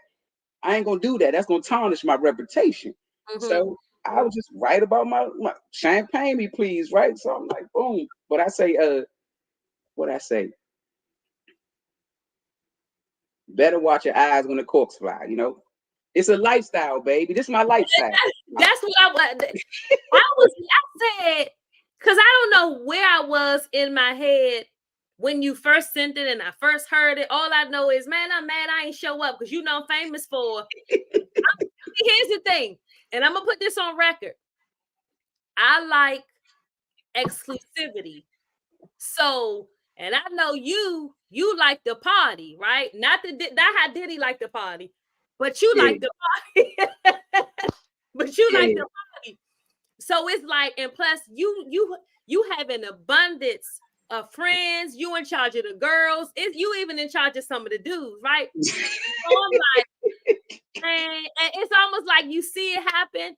I ain't gonna do that. That's gonna tarnish my reputation. Mm-hmm. So I was just right about my champagne me, please, right? So I'm like, boom. But I say, what I say, better watch your eyes when the corks fly, you know? It's a lifestyle, baby. This is my lifestyle. That's what I was. I said, because I don't know where I was in my head when you first sent it and I first heard it. All I know is, man, I'm mad I ain't show up because you know I'm famous for. Here's the thing, and I'm gonna put this on record. I like exclusivity. So, and I know you like the party, right? Not how Diddy like the party, but you Yeah, like the party. But you like yeah, the party. So it's like, and plus you have an abundance of friends. You in charge of the girls. It's you even in charge of some of the dudes, right? So I'm like, man, and it's almost like you see it happen,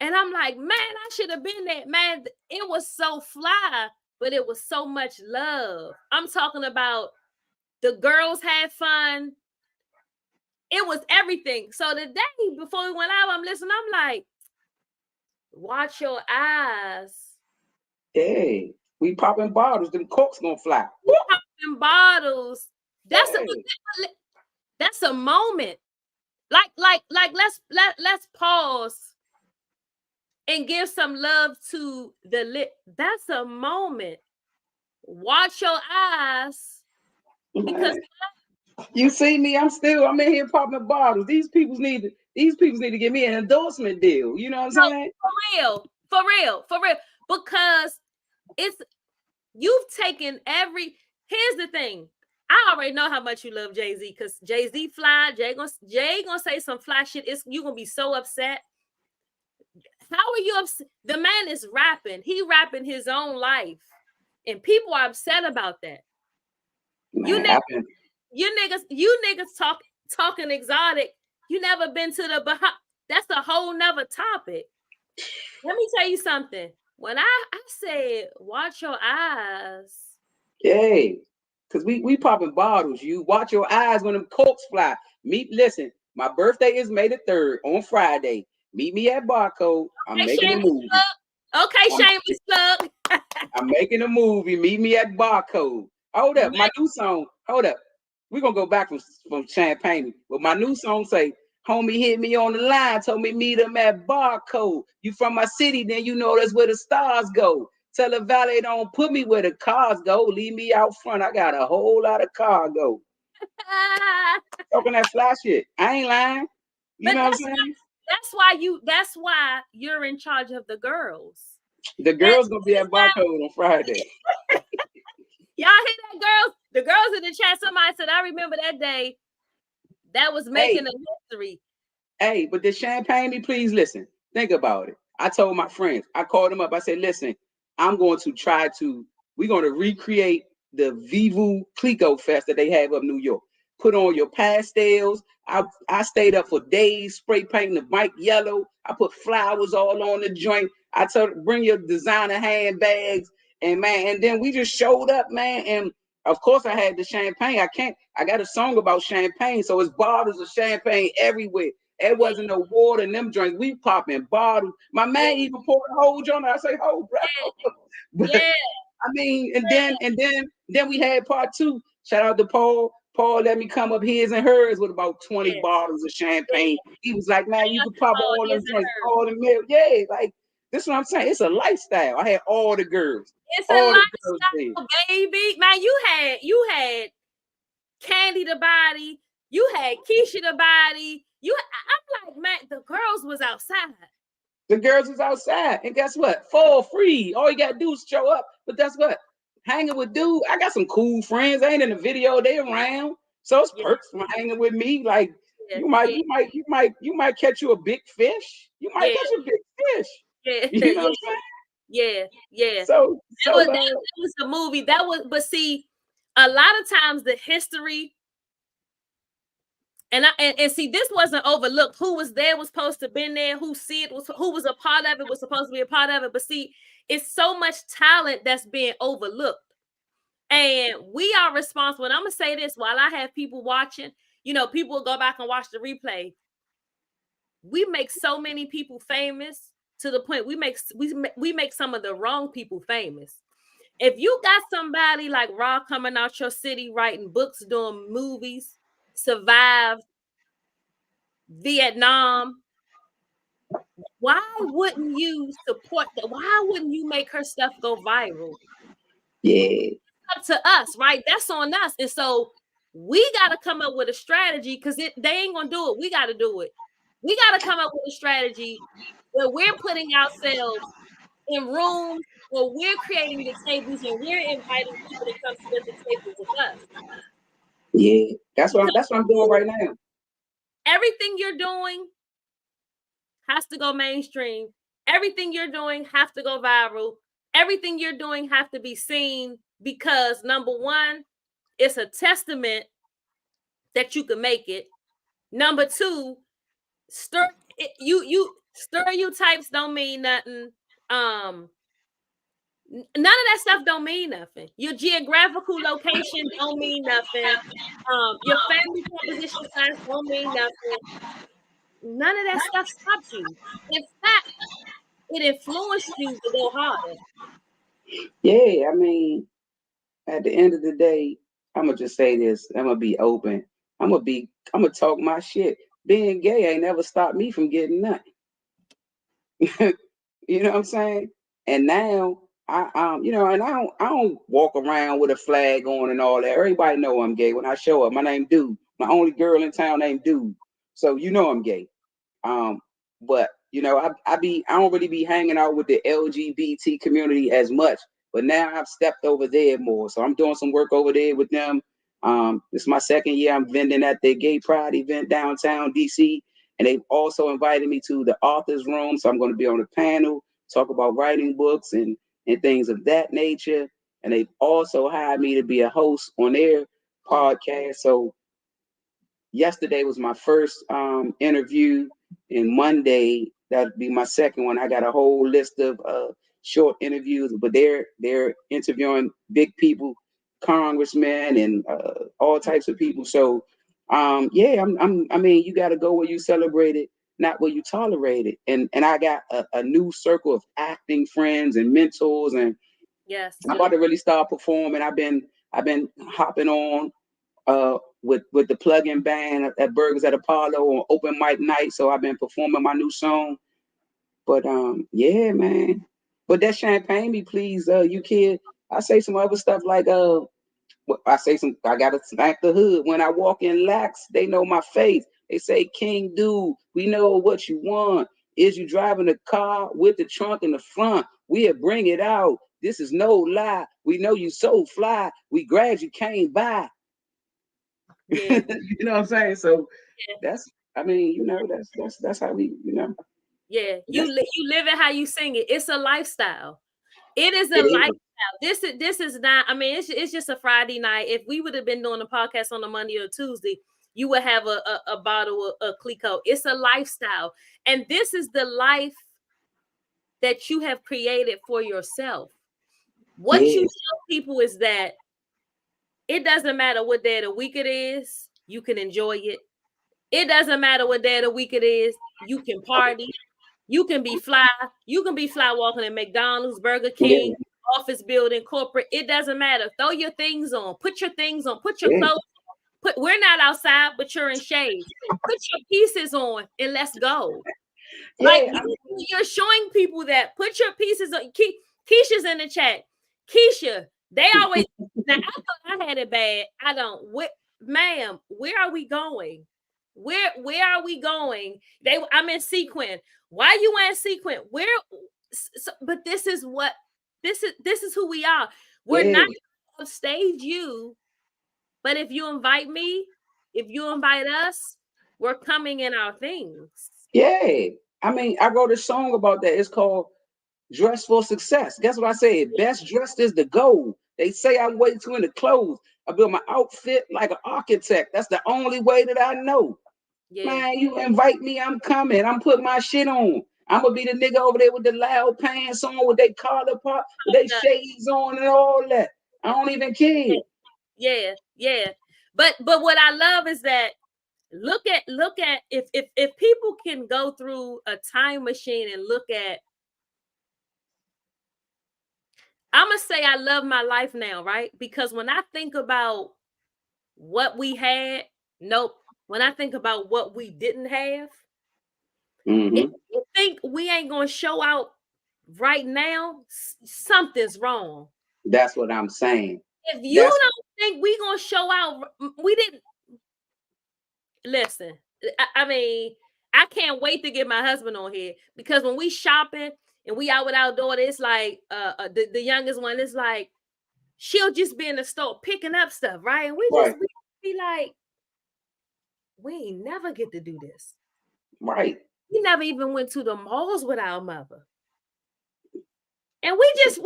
and I'm like, man, I should have been there. Man, it was so fly, but it was so much love. I'm talking about the girls had fun. It was everything. So the day before we went out, I'm listening. I'm like, watch your eyes. yeah. We popping bottles, them corks gonna fly. You popping bottles. That's a Yeah, that's a moment. Like let's pause and give some love to the lit. That's a moment. Watch your eyes because man. You see me, I'm in here popping bottles. These people need to give me an endorsement deal. You know what I'm no, saying? for real. Because it's you've taken every. Here's the thing. I already know how much you love Jay-Z because Jay-Z fly. Jay gonna say some fly shit. It's you gonna be so upset. How are you upset? The man is rapping. He rapping his own life, and people are upset about that. You Man, niggas, you niggas talking exotic. You never been to the Bahamas. That's a whole nother topic. Let me tell you something. When I said watch your eyes, yeah. Cause we popping bottles. You watch your eyes when them corks fly. Listen, my birthday is May the 3rd on Friday. Meet me at Barcode. I'm okay, making a shameless movie. plug. Okay, I'm, shameless plug. I'm making a movie. Meet me at Barcode. Hold up, my new song. Hold up. We're gonna go back from Champagne. But my new song say, homie hit me on the line, told me meet him at Barcode. You from my city, then you know that's where the stars go. Tell the valet don't put me where the cars go. Leave me out front. I got a whole lot of cargo. Talking that fly shit. I ain't lying. You But know what I'm saying? that's why you're in charge of the girls. The And girls gonna be at Barcode on Friday. y'all hear that, girls? The girls in the chat, somebody said, I remember that day that was making Hey, a history. hey, but the champagne, me, please listen. Think about it. I told my friends, I called them up. I said, listen, we're going to recreate the Vivu Clico Fest that they have up New York. Put on your pastels. I stayed up for days, spray painting the bike yellow. I put flowers all on the joint. I told bring your designer handbags. And man, and then we just showed up, man. And of course I had the champagne. I got a song about champagne. So it's bottles of champagne everywhere. It Yeah, wasn't no water in them drinks. We popping bottles. My yeah, man even poured a whole joint. I say, "Oh, bro." But yeah, I mean, and then we had part two. Shout out to Paul. Paul let me come up his and hers with about 20 yeah, bottles of yeah. champagne. He was like, man, you Shout out could to pop Paul, all them his and joints, hers. all the milk. Yeah, like this is what I'm saying. It's a lifestyle. I had all the girls. It's All the a girls there. lifestyle, baby. Man, you had Candy the body, you had Keisha the body. I'm like, man, the girls was outside. The girls is outside. And guess what? For free. All you gotta do is show up. But that's what? Hanging with dude. I got some cool friends. I ain't in the video, they around. So it's Yeah, perks from hanging with me. Like yeah, you might catch you a big fish. You might yeah, catch a big fish. yeah, You know yeah, what I'm saying? yeah, yeah. So That so was that was the movie. That was, but see, a lot of times the history And see, this wasn't overlooked. Who was there was supposed to been there. Who see it was who was a part of it was supposed to be a part of it. But see, it's so much talent that's being overlooked. And we are responsible. And I'm gonna say this while I have people watching, people will go back and watch the replay. We make so many people famous to the point we make some of the wrong people famous. If you got somebody like Rob coming out your city writing books, doing movies, survived Vietnam, why wouldn't you support that? Why wouldn't you make her stuff go viral? Yeah. Up to us, right? That's on us. And so we got to come up with a strategy because they ain't gonna do it. We got to do it. We got to come up with a strategy where we're putting ourselves in rooms where we're creating the tables and we're inviting people to come sit at the table with us. Yeah. That's what Because I'm doing right now. everything you're doing has to go mainstream. Everything you're doing has to go viral. Everything you're doing has to be seen because number one, it's a testament that you can make it. Number two, stereotypes don't mean nothing. None of that stuff don't mean nothing. Your geographical location don't mean nothing. Your family composition size don't mean nothing. None of that stuff stops you. In fact, it influenced you to go harder. Yeah, I mean, at the end of the day, I'm gonna just say this. I'm gonna be open. I'm gonna talk my shit. Being gay ain't never stopped me from getting nothing. You know what I'm saying? And now and I don't walk around with a flag on and all that. Everybody know I'm gay when I show up. My name Dude. My only girl in town named Dude. So you know I'm gay. But I don't really be hanging out with the LGBT community as much. But now I've stepped over there more. So I'm doing some work over there with them. This is my second year. I'm vending at the Gay Pride event downtown DC. And they've also invited me to the author's room. So I'm going to be on the panel, talk about writing books and things of that nature. And they've also hired me to be a host on their podcast. So yesterday was my first interview, and Monday that'll be my second one. I got a whole list of short interviews, but they're interviewing big people, congressmen, and all types of people. So yeah, I mean, you got to go where you celebrate it, not where you tolerate it. And I got a new circle of acting friends and mentors, and Yes. I'm about to really start performing. I've been hopping on with the plug-in band at Burgers at Apollo on open mic night. So I've been performing my new song. But yeah, man. But that champagne me, please, you kid. I say some other stuff like I gotta smack the hood. When I walk in Lax, they know my face. They say, King Dude, we know what you want. Is you driving a car with the trunk in the front? We'll bring it out. This is no lie. We know you so fly. We glad you came by. Yeah. You know what I'm saying? So Yeah. that's I mean, that's how we, Yeah. You that's live it how you sing it. It's a lifestyle. It is a it lifestyle. is. This is not. I mean, it's just a Friday night. If we would have been doing a podcast on a Monday or Tuesday, you would have a bottle of Clico. It's a lifestyle, and this is the life that you have created for yourself. What you Yeah, tell people is that it doesn't matter what day of the week it is, you can enjoy it. It doesn't matter what day of the week it is, you can party. You can be fly. You can be fly walking at McDonald's, Burger yeah, King, office building, corporate. It doesn't matter. Throw your things on. Put your things on. Put your yeah, clothes on. We're not outside, but you're in shades. Put your pieces on and let's go. Like yeah. you're showing people that. Put your pieces on. Keisha's in the chat. Keisha, they always now I thought I had it bad. I don't. Ma'am, where are we going? Where are we going? I'm in sequin. Why you in sequin? But this is what this is who we are. We're Yeah, not on stage you, but if you invite me, if you invite us, we're coming in our things. yeah. I mean, I wrote a song about that. It's called Dress for Success. Guess what I said? Best dressed is the goal. They say I'm way too into clothes. I build my outfit like an architect. That's the only way that I know. Yeah. Man, you invite me, I'm coming. I'm putting my shit on. I'm gonna be the nigga over there with the loud pants on, with their collar pop, with their shades on and all that. I don't even care. Yeah, yeah. But what I love is that look at if people can go through a time machine and look at, I'm gonna say I love my life now, right? Because when I think about what we had, nope. When I think about what we didn't have, if Mm-hmm. you think we ain't gonna show out right now, something's wrong. That's what I'm saying. If you That's don't think we gonna show out, we didn't listen. I mean, I can't wait to get my husband on here, because when we shopping and we out with our daughter, it's like the youngest one is like, she'll just be in the store picking up stuff, right? And right, we be like, we ain't never get to do this. right. We never even went to the malls with our mother. And we just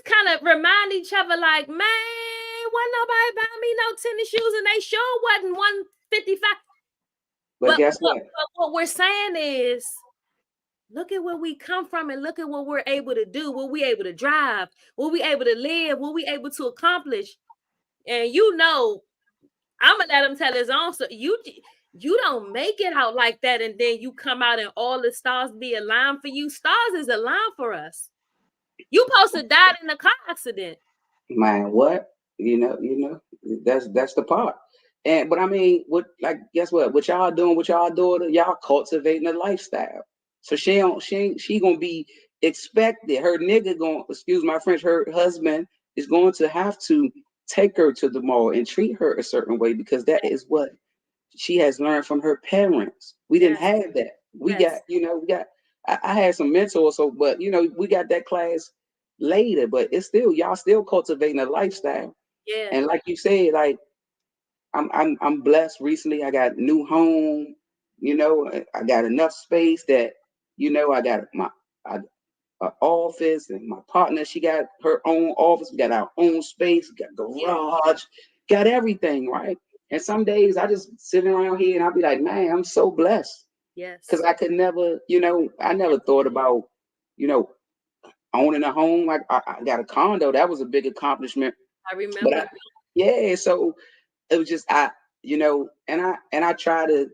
kind of remind each other like, man, wasn't nobody buying me no tennis shoes, and they sure wasn't 155. But guess what? But what we're saying is, look at where we come from and look at what we're able to do, what we able to drive, what we able to live, what we able to accomplish. And I'm gonna let him tell his own. So you don't make it out like that, and then you come out and all the stars be aligned for you. Stars is aligned for us. You supposed to die in a car accident. Man, what? That's the part. And but I mean, what, like, guess what? What y'all doing with y'all daughter? Y'all cultivating a lifestyle. So she gonna be expected. Her nigga going, excuse my French, her husband is going to have to take her to the mall and treat her a certain way, because that is what she has learned from her parents. We didn't Yes, have that. We got, yes, we got, I had some mentors, so, but we got that class later, but it's still, y'all still cultivating a lifestyle. yeah, And like you said, like, I'm blessed recently. I got a new home, I got enough space that, I got a office, and my partner, she got her own office. We got our own space, got yeah, garage, got everything, right? And some days I just sit around here and I'll be like, man, I'm so blessed. Because yes, I could never, I never thought about, you know, owning a home. I got a condo. That was a big accomplishment. I But remember. yeah, so it was just, and I try to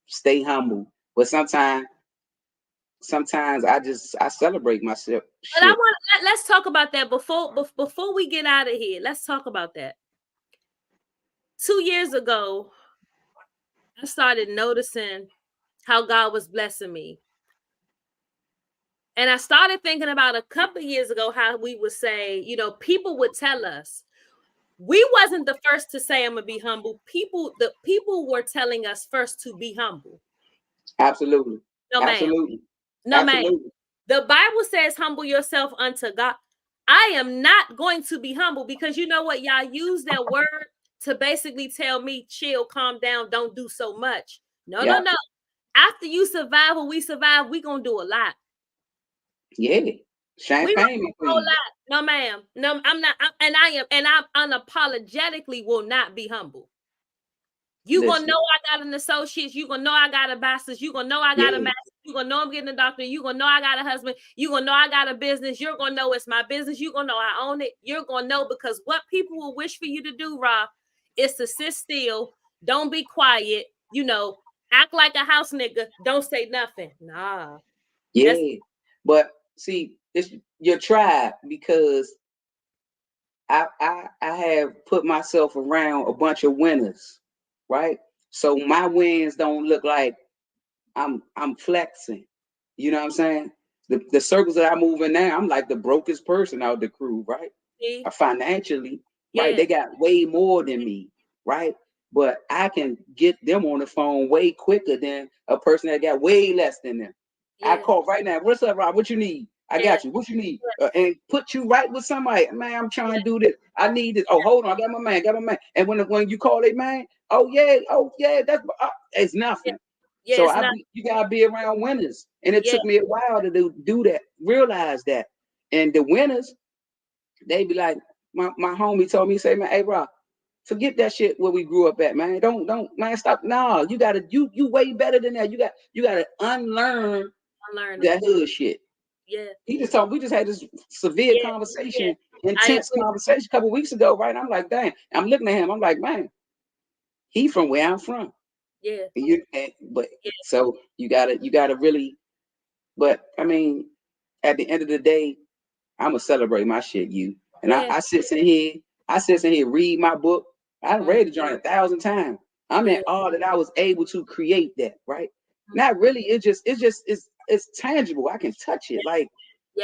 stay humble. But sometimes I celebrate myself But I shit. want let's talk about that before we get out of here. Let's talk about that. 2 years ago, I started noticing how God was blessing me. And I started thinking about a couple of years ago how we would say, people would tell us. We wasn't the first to say I'm gonna be humble. The people were telling us first to be humble. Absolutely. No, ma'am. Absolutely. No, ma'am. Absolutely. The Bible says, humble yourself unto God. I am not going to be humble, because you know what? Y'all use that word to basically tell me, chill, calm down, don't do so much. No, no, Yeah. no. After you survive what we survive, we gonna do a lot. Yeah. We gonna Champagne, do a whole please. lot. No, ma'am. No, I'm not. And I unapologetically will not be humble. You gonna know Listen. I got an associate's. You gonna know I got a bachelor's. You gonna know I got a Yeah. master's. You gonna know I'm getting a doctorate. You gonna know I got a husband. You gonna know I got a business. You're gonna know it's my business. You gonna know I own it. You're gonna know, because what people will wish for you to do, Rob, is to sit still, don't be quiet, act like a house nigga, don't say nothing. Nah, that's Yeah. But see, it's your tribe, because I have put myself around a bunch of winners, right? So my wins don't look like I'm flexing. You know what I'm saying? The circles that I move in now, I'm like the brokest person out the crew, right? see, Financially, right? yeah, They got way more than me, right? But I can get them on the phone way quicker than a person that got way less than them. I yeah, call right now. What's up, Rob? What you need? I yeah, got you. What you need? And put you right with somebody. Man, I'm trying yeah, to do this. I need this. Oh, hold on. I got my man. Got my man. And when you call it man, oh yeah, that's it's yeah, nothing. yeah, So it's not, you gotta be around winners, and it yeah, took me a while to do that, realize that, and the winners, They be like, my homie told me, say, man, hey, bro, forget that shit where we grew up at, man. Don't, man, stop. No, you gotta, you way better than that. You gotta unlearn Unlearn it. that hood shit. Yeah. He just told, we just had this severe Yeah. Yeah. conversation, I intense agree. conversation a couple weeks ago, right? I'm like, dang. I'm looking at him. I'm like, man, he from where I'm from. Yeah. But Yeah. so you gotta really. But I mean, at the end of the day, I'm gonna celebrate my shit, you. And Yeah. I sit in here, read my book. I Mm, read the joint 1,000 times. I'm in yeah. awe that I was able to create that, right? Mm, Not really, it's tangible. I can touch it. Like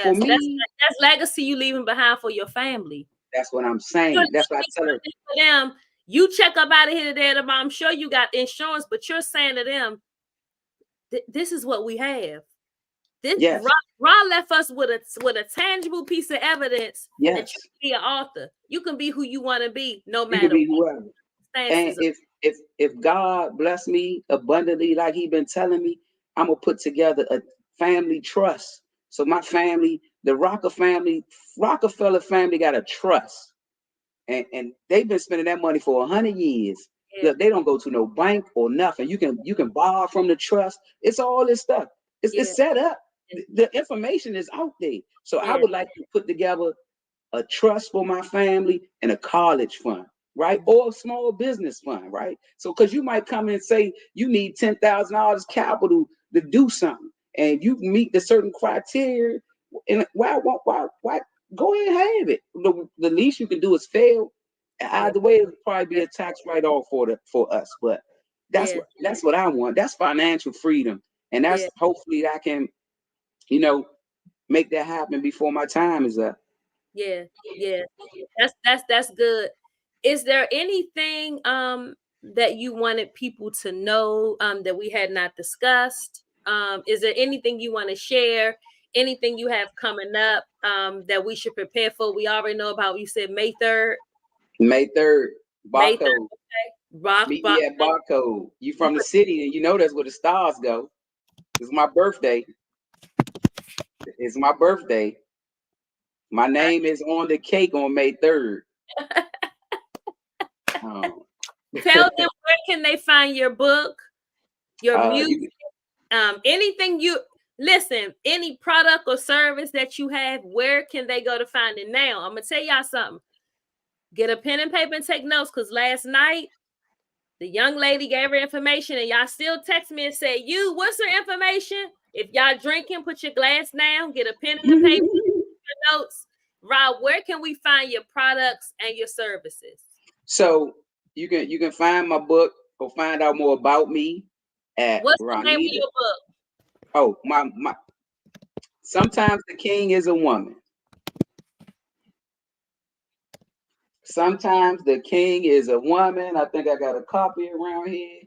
for yes. me, That's legacy you leaving behind for your family. that's what I'm You're saying. That's what I leaving tell her. something for them. You check up out of here today, tomorrow. I'm sure you got insurance, but you're saying to them, this is what we have. This Yes, Ron left us with a tangible piece of evidence that yes. you can be an author. You can be who you want to be, no You could matter be what whoever. And stances. if God bless me abundantly, like He been telling me, I'm gonna put together a family trust. So my family, the Rockefeller family got a trust, and they've been spending that money for 100 years. Yeah, Look, they don't go to no bank or nothing. You can borrow from the trust. It's all this stuff. yeah, It's set up. yeah, The information is out there. So I yeah, would like to put together a trust for my family and a college fund, right? mhm, Or a small business fund, right? So, because you might come in and say you need $10,000 capital to do something, and you meet the certain criteria, and why go ahead and have it? The least you can do is fail. yeah, Either way, it'll probably be yeah, a tax write-off for us, but yeah, that's what I want. That's financial freedom, and that's yeah, hopefully I can, you know, make that happen before my time is up. yeah, yeah. That's good. Is there anything that you wanted people to know that we had not discussed? Is there anything you want to share? Anything you have coming up that we should prepare for? We already know about, you said May 3rd. May 3rd, May 3rd, Barcode. rock Meet me at okay. Barcode. You You from the city, and you know that's where the stars go. It's my birthday. It's my birthday. My name is on the cake on May 3rd. Um, tell them where can they find your book, your music, you anything you listen, any product or service that you have, where can they go to find it now? I'm gonna tell y'all something. Get a pen and paper and take notes, because last night the young lady gave her information and y'all still text me and say, you, what's her information? If y'all drinking, put your glass down, get a pen and a paper, can. your notes. Rob, where can we find your products and your services? So you can find my book or find out more about me at What's the name of Ronita. your book? Oh, my. Sometimes the king is a woman. Sometimes the king is a woman. I think I got a copy around here.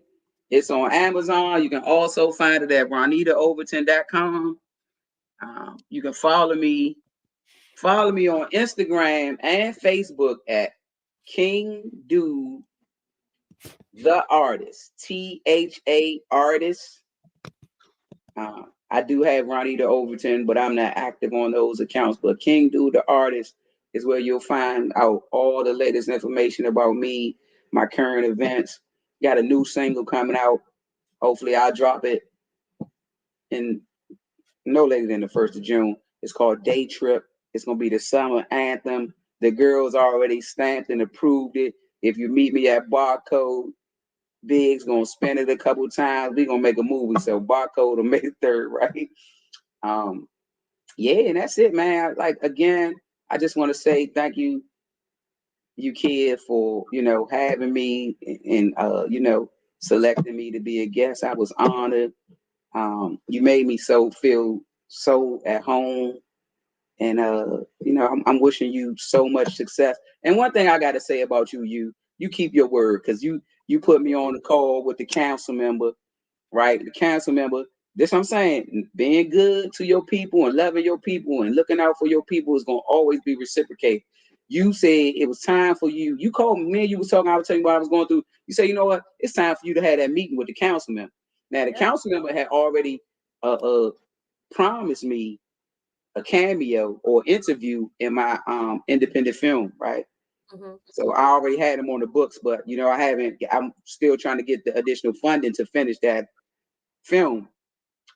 It's on Amazon. You can also find it at RonitaOverton.com. You can follow me. Follow me on Instagram and Facebook at King Dude the Artist. THA Artist. I do have Ronita Overton, but I'm not active on those accounts. But King Dude the Artist is where you'll find out all the latest information about me, my current events. Got a new single coming out. Hopefully, I'll drop it in no later than the 1st of June. It's called Day Trip. It's gonna be the summer anthem. The girls already stamped and approved it. If you meet me at Barcode, Big's gonna spin it a couple times. We gonna make a movie. So Barcode on May 3rd, right? Um, yeah, and that's it, man. Like again, I just want to say thank you, you kid, for having me and selecting me to be a guest. I was honored. You made me feel so at home, and I'm wishing you so much success. And one thing I got to say about you keep your word, because you put me on the call with the council member, right? The council member. This I'm saying, being good to your people and loving your people and looking out for your people is gonna always be reciprocated. You said it was time for you. You called me and you was talking. I was telling you what I was going through. You say, you know what? It's time for you to have that meeting with the council member. Now the Yep. council member had already uh, uh promised me a cameo or interview in my independent film, right? Mm-hmm. So I already had him on the books, but I haven't. I'm still trying to get the additional funding to finish that film.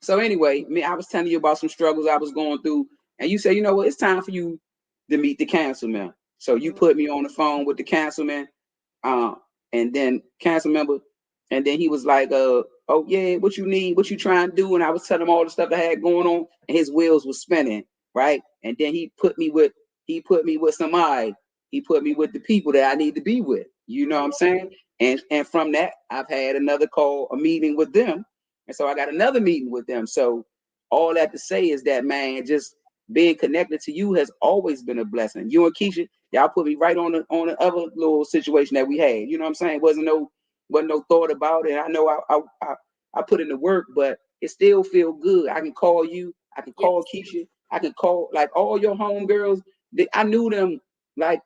So anyway, me, I was telling you about some struggles I was going through, and you said, you know what, it's time for you to meet the councilman. So you Mm-hmm. put me on the phone with the councilman, uh, and then council member, and then he was like, oh yeah, what you need, what you trying to do, and I was telling him all the stuff I had going on, and his wheels was spinning, right? And then he put me with somebody, he put me with the people that I need to be with. You know what I'm saying? And from that, I've had another call, a meeting with them, and so I got another meeting with them. So all that to say is that, man, just being connected to you has always been a blessing. You and Keisha, y'all put me right on the other little situation that we had. You know what I'm saying? Wasn't no thought about it. I know I put in the work, but it still feel good. I can call you. I can Yes. call Keisha. I can call like all your homegirls. I knew them like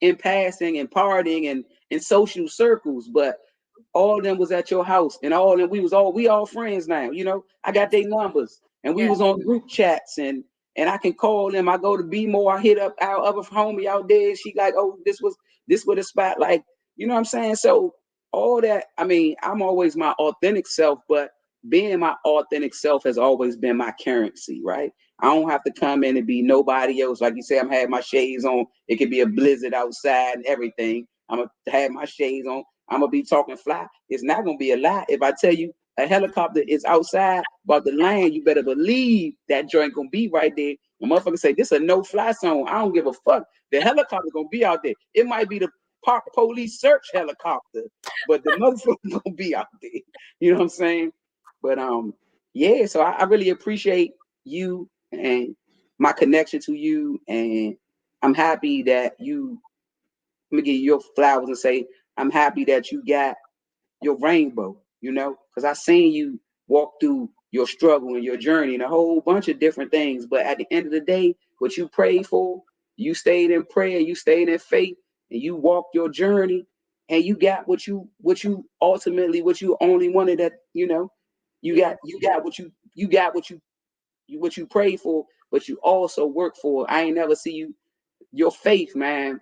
in passing and partying and in social circles, but all of them was at your house, and all of them we all friends now. I got Yes. their numbers, and we Yes. was on group chats, and I can call them. I go to B more. I hit up our other homie out there. She like, oh, this was the spot. Like, you know what I'm saying? So all that. I mean, I'm always my authentic self, but being my authentic self has always been my currency, right? I don't have to come in and be nobody else. Like you say, I'm having my shades on. It could be a blizzard outside and everything. I'm gonna have my shades on. I'm gonna be talking fly. It's not gonna be a lie if I tell you a helicopter is outside about the land. You better believe that joint gonna be right there. The motherfucker say this a no-fly zone. I don't give a fuck. The helicopter gonna be out there. It might be the park police search helicopter, but the motherfucker gonna be out there. You know what I'm saying? But yeah. So I really appreciate you and my connection to you, and I'm happy that you. Let me give you your flowers and say I'm happy that you got your rainbow, because I seen you walk through your struggle and your journey and a whole bunch of different things. But at the end of the day, what you prayed for, you stayed in prayer, you stayed in faith, and you walked your journey, and you got what you ultimately what you only wanted. That you Yeah. got what you prayed for, but you also work for. I ain't never see your faith, man,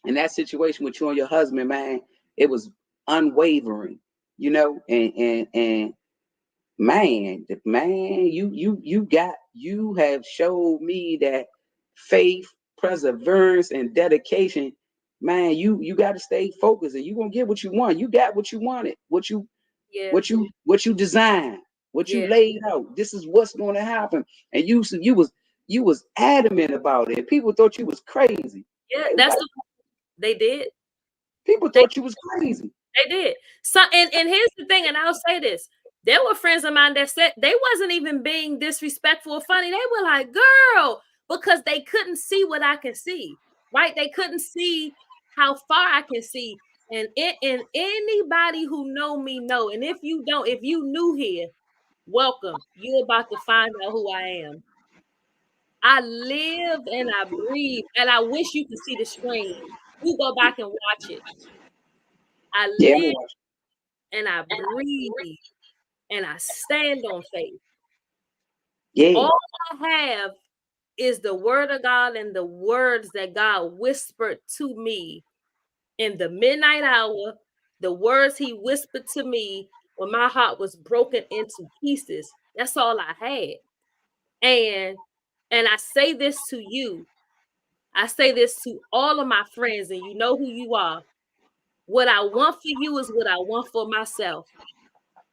in that situation with you and your husband, man. It was unwavering, and man, you have showed me that faith, perseverance, and dedication. Man, you got to stay focused, and you gonna get what you want. You got what you wanted, Yeah. what you designed, what you Yeah. laid out. This is what's going to happen, and you was adamant about it. People thought you was crazy. Yeah. They was That's like, the they did. people They thought you was crazy. they did. So and here's the thing, and I'll say this. There were friends of mine that said they wasn't even being disrespectful or funny. They were like, girl, because they couldn't see what I can see, right? They couldn't see how far I can see. And anybody who know me know. And if you don't, if you new here, welcome. You're about to find out who I am. I live and I breathe, and I wish you could see the screen. You go back and watch it. I Yeah, I'm gonna live watch. and I breathe and I stand on faith. Yeah, All I have is the word of God and the words that God whispered to me in the midnight hour, the words he whispered to me when my heart was broken into pieces. That's all I had. And I say this to you. I say this to all of my friends, and you know who you are. What I want for you is what I want for myself.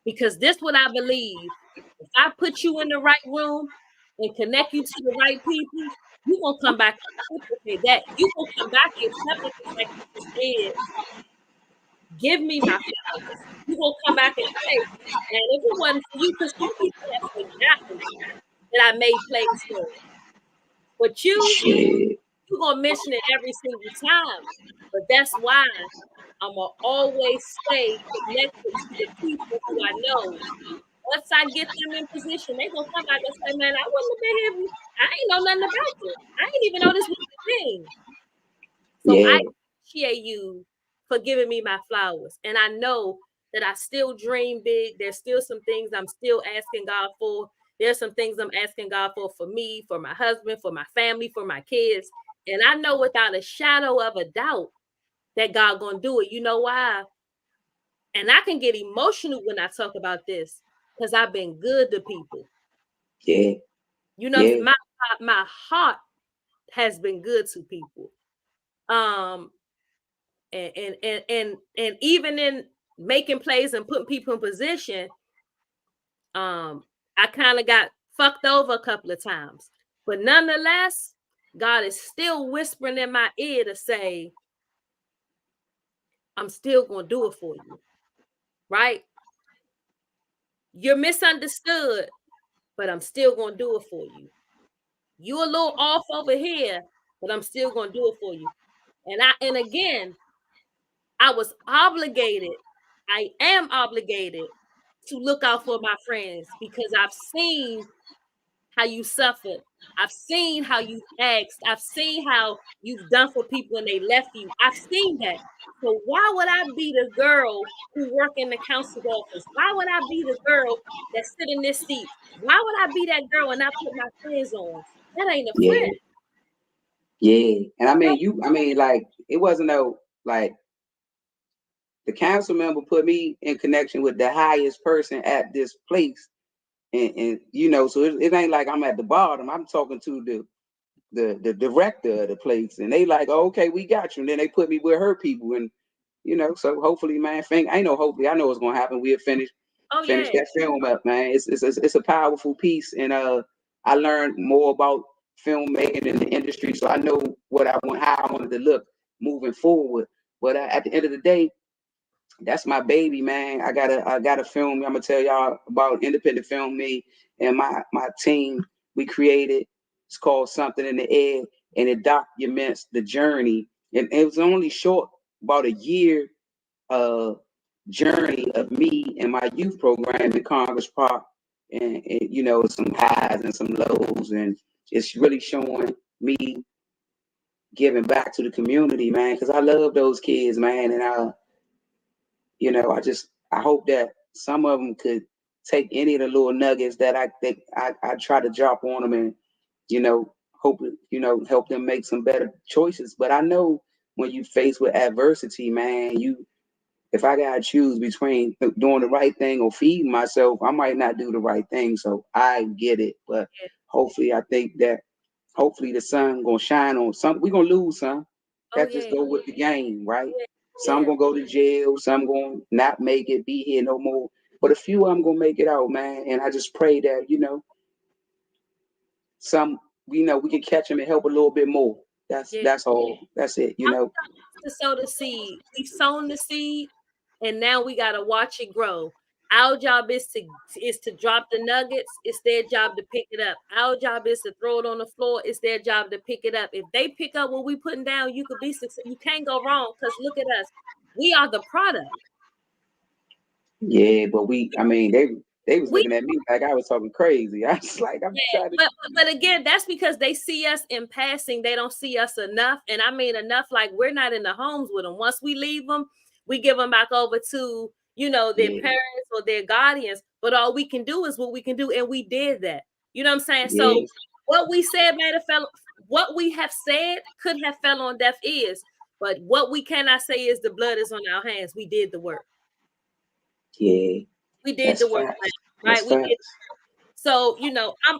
Because this what I believe. If I put you in the right room and connect you to the right people, you're gonna come back and reciprocate that. You're gonna come back and tell me like you just did, give me my flowers. You're gonna come back and say, and if it wasn't for you, because some people have forgotten that I made plays for them. But shit. you're gonna mention it every single time. But that's why I'm gonna always stay connected to the people who I know. Once I get them in position, they gonna come back and say, "Man, I wouldn't have been here. I ain't know nothing about this. I ain't even know this was a thing." So I Yeah, appreciate you for giving me my flowers, and I know that I still dream big. There's still some things I'm still asking God for, There's some things I'm asking God for me, for my husband, for my family, for my kids. And I know without a shadow of a doubt that God gonna do it. You know why? And I can get emotional when I talk about this because I've been good to people. Yeah. You know, Yeah. my heart has been good to people. Um, and even in making plays and putting people in position, I kind of got fucked over a couple of times. But nonetheless, God is still whispering in my ear to say, I'm still gonna do it for you, right? You're misunderstood, but I'm still gonna do it for you. You a little off over here, but I'm still gonna do it for you. And again, I was obligated, I am obligated to look out for my friends because I've seen how you suffered. I've seen how you asked. I've seen how you've done for people when they left you. I've seen that. So why would I be the girl who work in the council office? Why would I be the girl that sit in this seat? Why would I be that girl and not put my friends on? That ain't a Yeah. friend. Yeah. And I mean, That, like, it wasn't no, like, the council member put me in connection with the highest person at this place. And so it ain't like I'm at the bottom. I'm talking to the director of the place, and they like, oh, okay, we got you. And then they put me with her people, and so hopefully, man, I know hopefully I know what's gonna happen. We'll oh finish yeah, that film up, man. It's a powerful piece, and I learned more about filmmaking in the industry, so I know how I wanted to look moving forward. But at the end of the day, that's my baby, man. I gotta film. I'm gonna tell y'all about independent film me and my team. We created. It's called Something in the Air, and it documents the journey. And it was only short, about a year journey of me and my youth program in Congress Park, and some highs and some lows, and it's really showing me giving back to the community, man, because I love those kids, man, and I hope that some of them could take any of the little nuggets that I try to drop on them, and hope help them make some better choices. But I know when you face with adversity, man, if I gotta choose between doing the right thing or feeding myself, I might not do the right thing. So I get it, but yeah. hopefully, I think that hopefully the sun gonna shine on some. We gonna lose some. Oh That just yeah, go with the game, right? yeah, Some yeah, gonna go to jail. Some gonna not make it, be here no more. But a few of them gonna make it out, man. And I just pray that some we can catch them and help a little bit more. yeah. That's all. That's it. To sow the seed. We've sown the seed, and now we gotta watch it grow. Our job is to drop the nuggets. It's their job to pick it up. Our job is to throw it on the floor. It's their job to pick it up. If they pick up what we putting down, you could be successful. You can't go wrong because look at us. We are the product. Yeah, but I mean, they was We looking at me like I was talking crazy. I was like, I'm Yeah, trying to. but again, that's because they see us in passing. They don't see us enough, and I mean enough. Like we're not in the homes with them. Once we leave them, we give them back over to their Yeah, parents or their guardians. But all we can do is what we can do, and we did that. You know what I'm saying? So yeah, what we said might have fell. What we have said could have fell on deaf ears. But what we cannot say is the blood is on our hands. We did the work. yeah. We did That's the work, facts. That's right? We did. facts. So,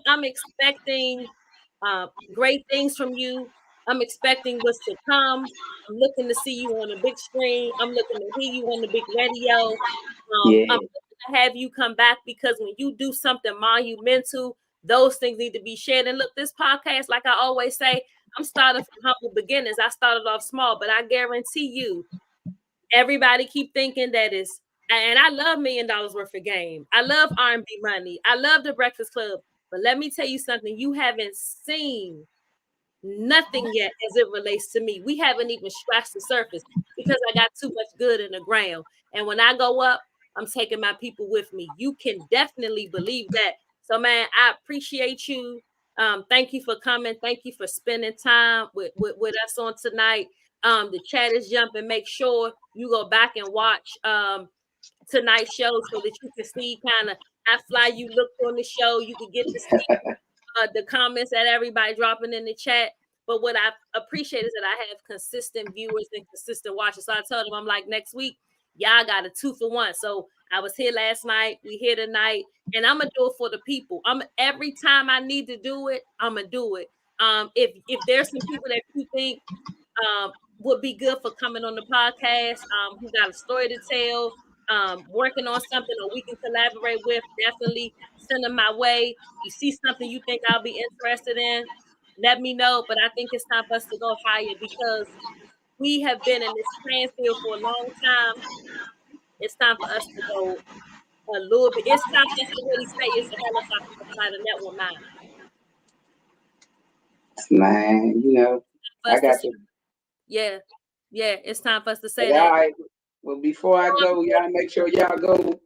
I'm expecting great things from you. I'm expecting what's to come. I'm looking to see you on a big screen. I'm looking to hear you on the big radio. I'm Yeah, looking to have you come back because when you do something monumental, those things need to be shared. And look, this podcast, like I always say, I'm starting from humble beginnings. I started off small, but I guarantee you, everybody keep thinking that is, and I love $1 million worth of game. I love R&B money. I love the Breakfast Club. But let me tell you something, you haven't seen nothing yet as it relates to me. We haven't even scratched the surface because I got too much good in the ground. And when I go up, I'm taking my people with me. You can definitely believe that. So, man, I appreciate you. Thank you for coming. Thank you for spending time with us on tonight. The chat is jumping. Make sure you go back and watch. tonight's show so that you can see kind of how fly you looked on the show. You could get to see the comments that everybody dropping in the chat. But what I appreciate is that I have consistent viewers and consistent watchers. So I told them, I'm like, next week, y'all got a 2-for-1. So I was here last night, we here tonight, and I'm gonna do it for the people. Every time I need to do it, I'm gonna do it. If there's some people that you think would be good for coming on the podcast, who got a story to tell, working on something or we can collaborate with, definitely send them my way. You see something you think I'll be interested in, let me know. But I think it's time for us to go higher because we have been in this playing field for a long time. It's time for us to go a little bit. It's time for us to really say it's a helicopter to fly the net with mine. Man, you know, For I us to got say, you. yeah, it's time for us to But say all that. right. Well, before I go, y'all make sure y'all go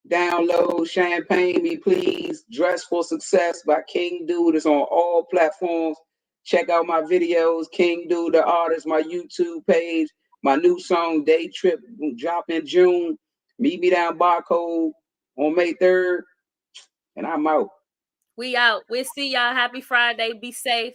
download Champagne Me Please. Dress for Success by King Dude. It's on all platforms. Check out my videos, King Dude the artist, my YouTube page, my new song Day Trip drop in June. Meet me down Barcode on May 3rd. And I'm out. We out. We'll see y'all. Happy Friday. Be safe.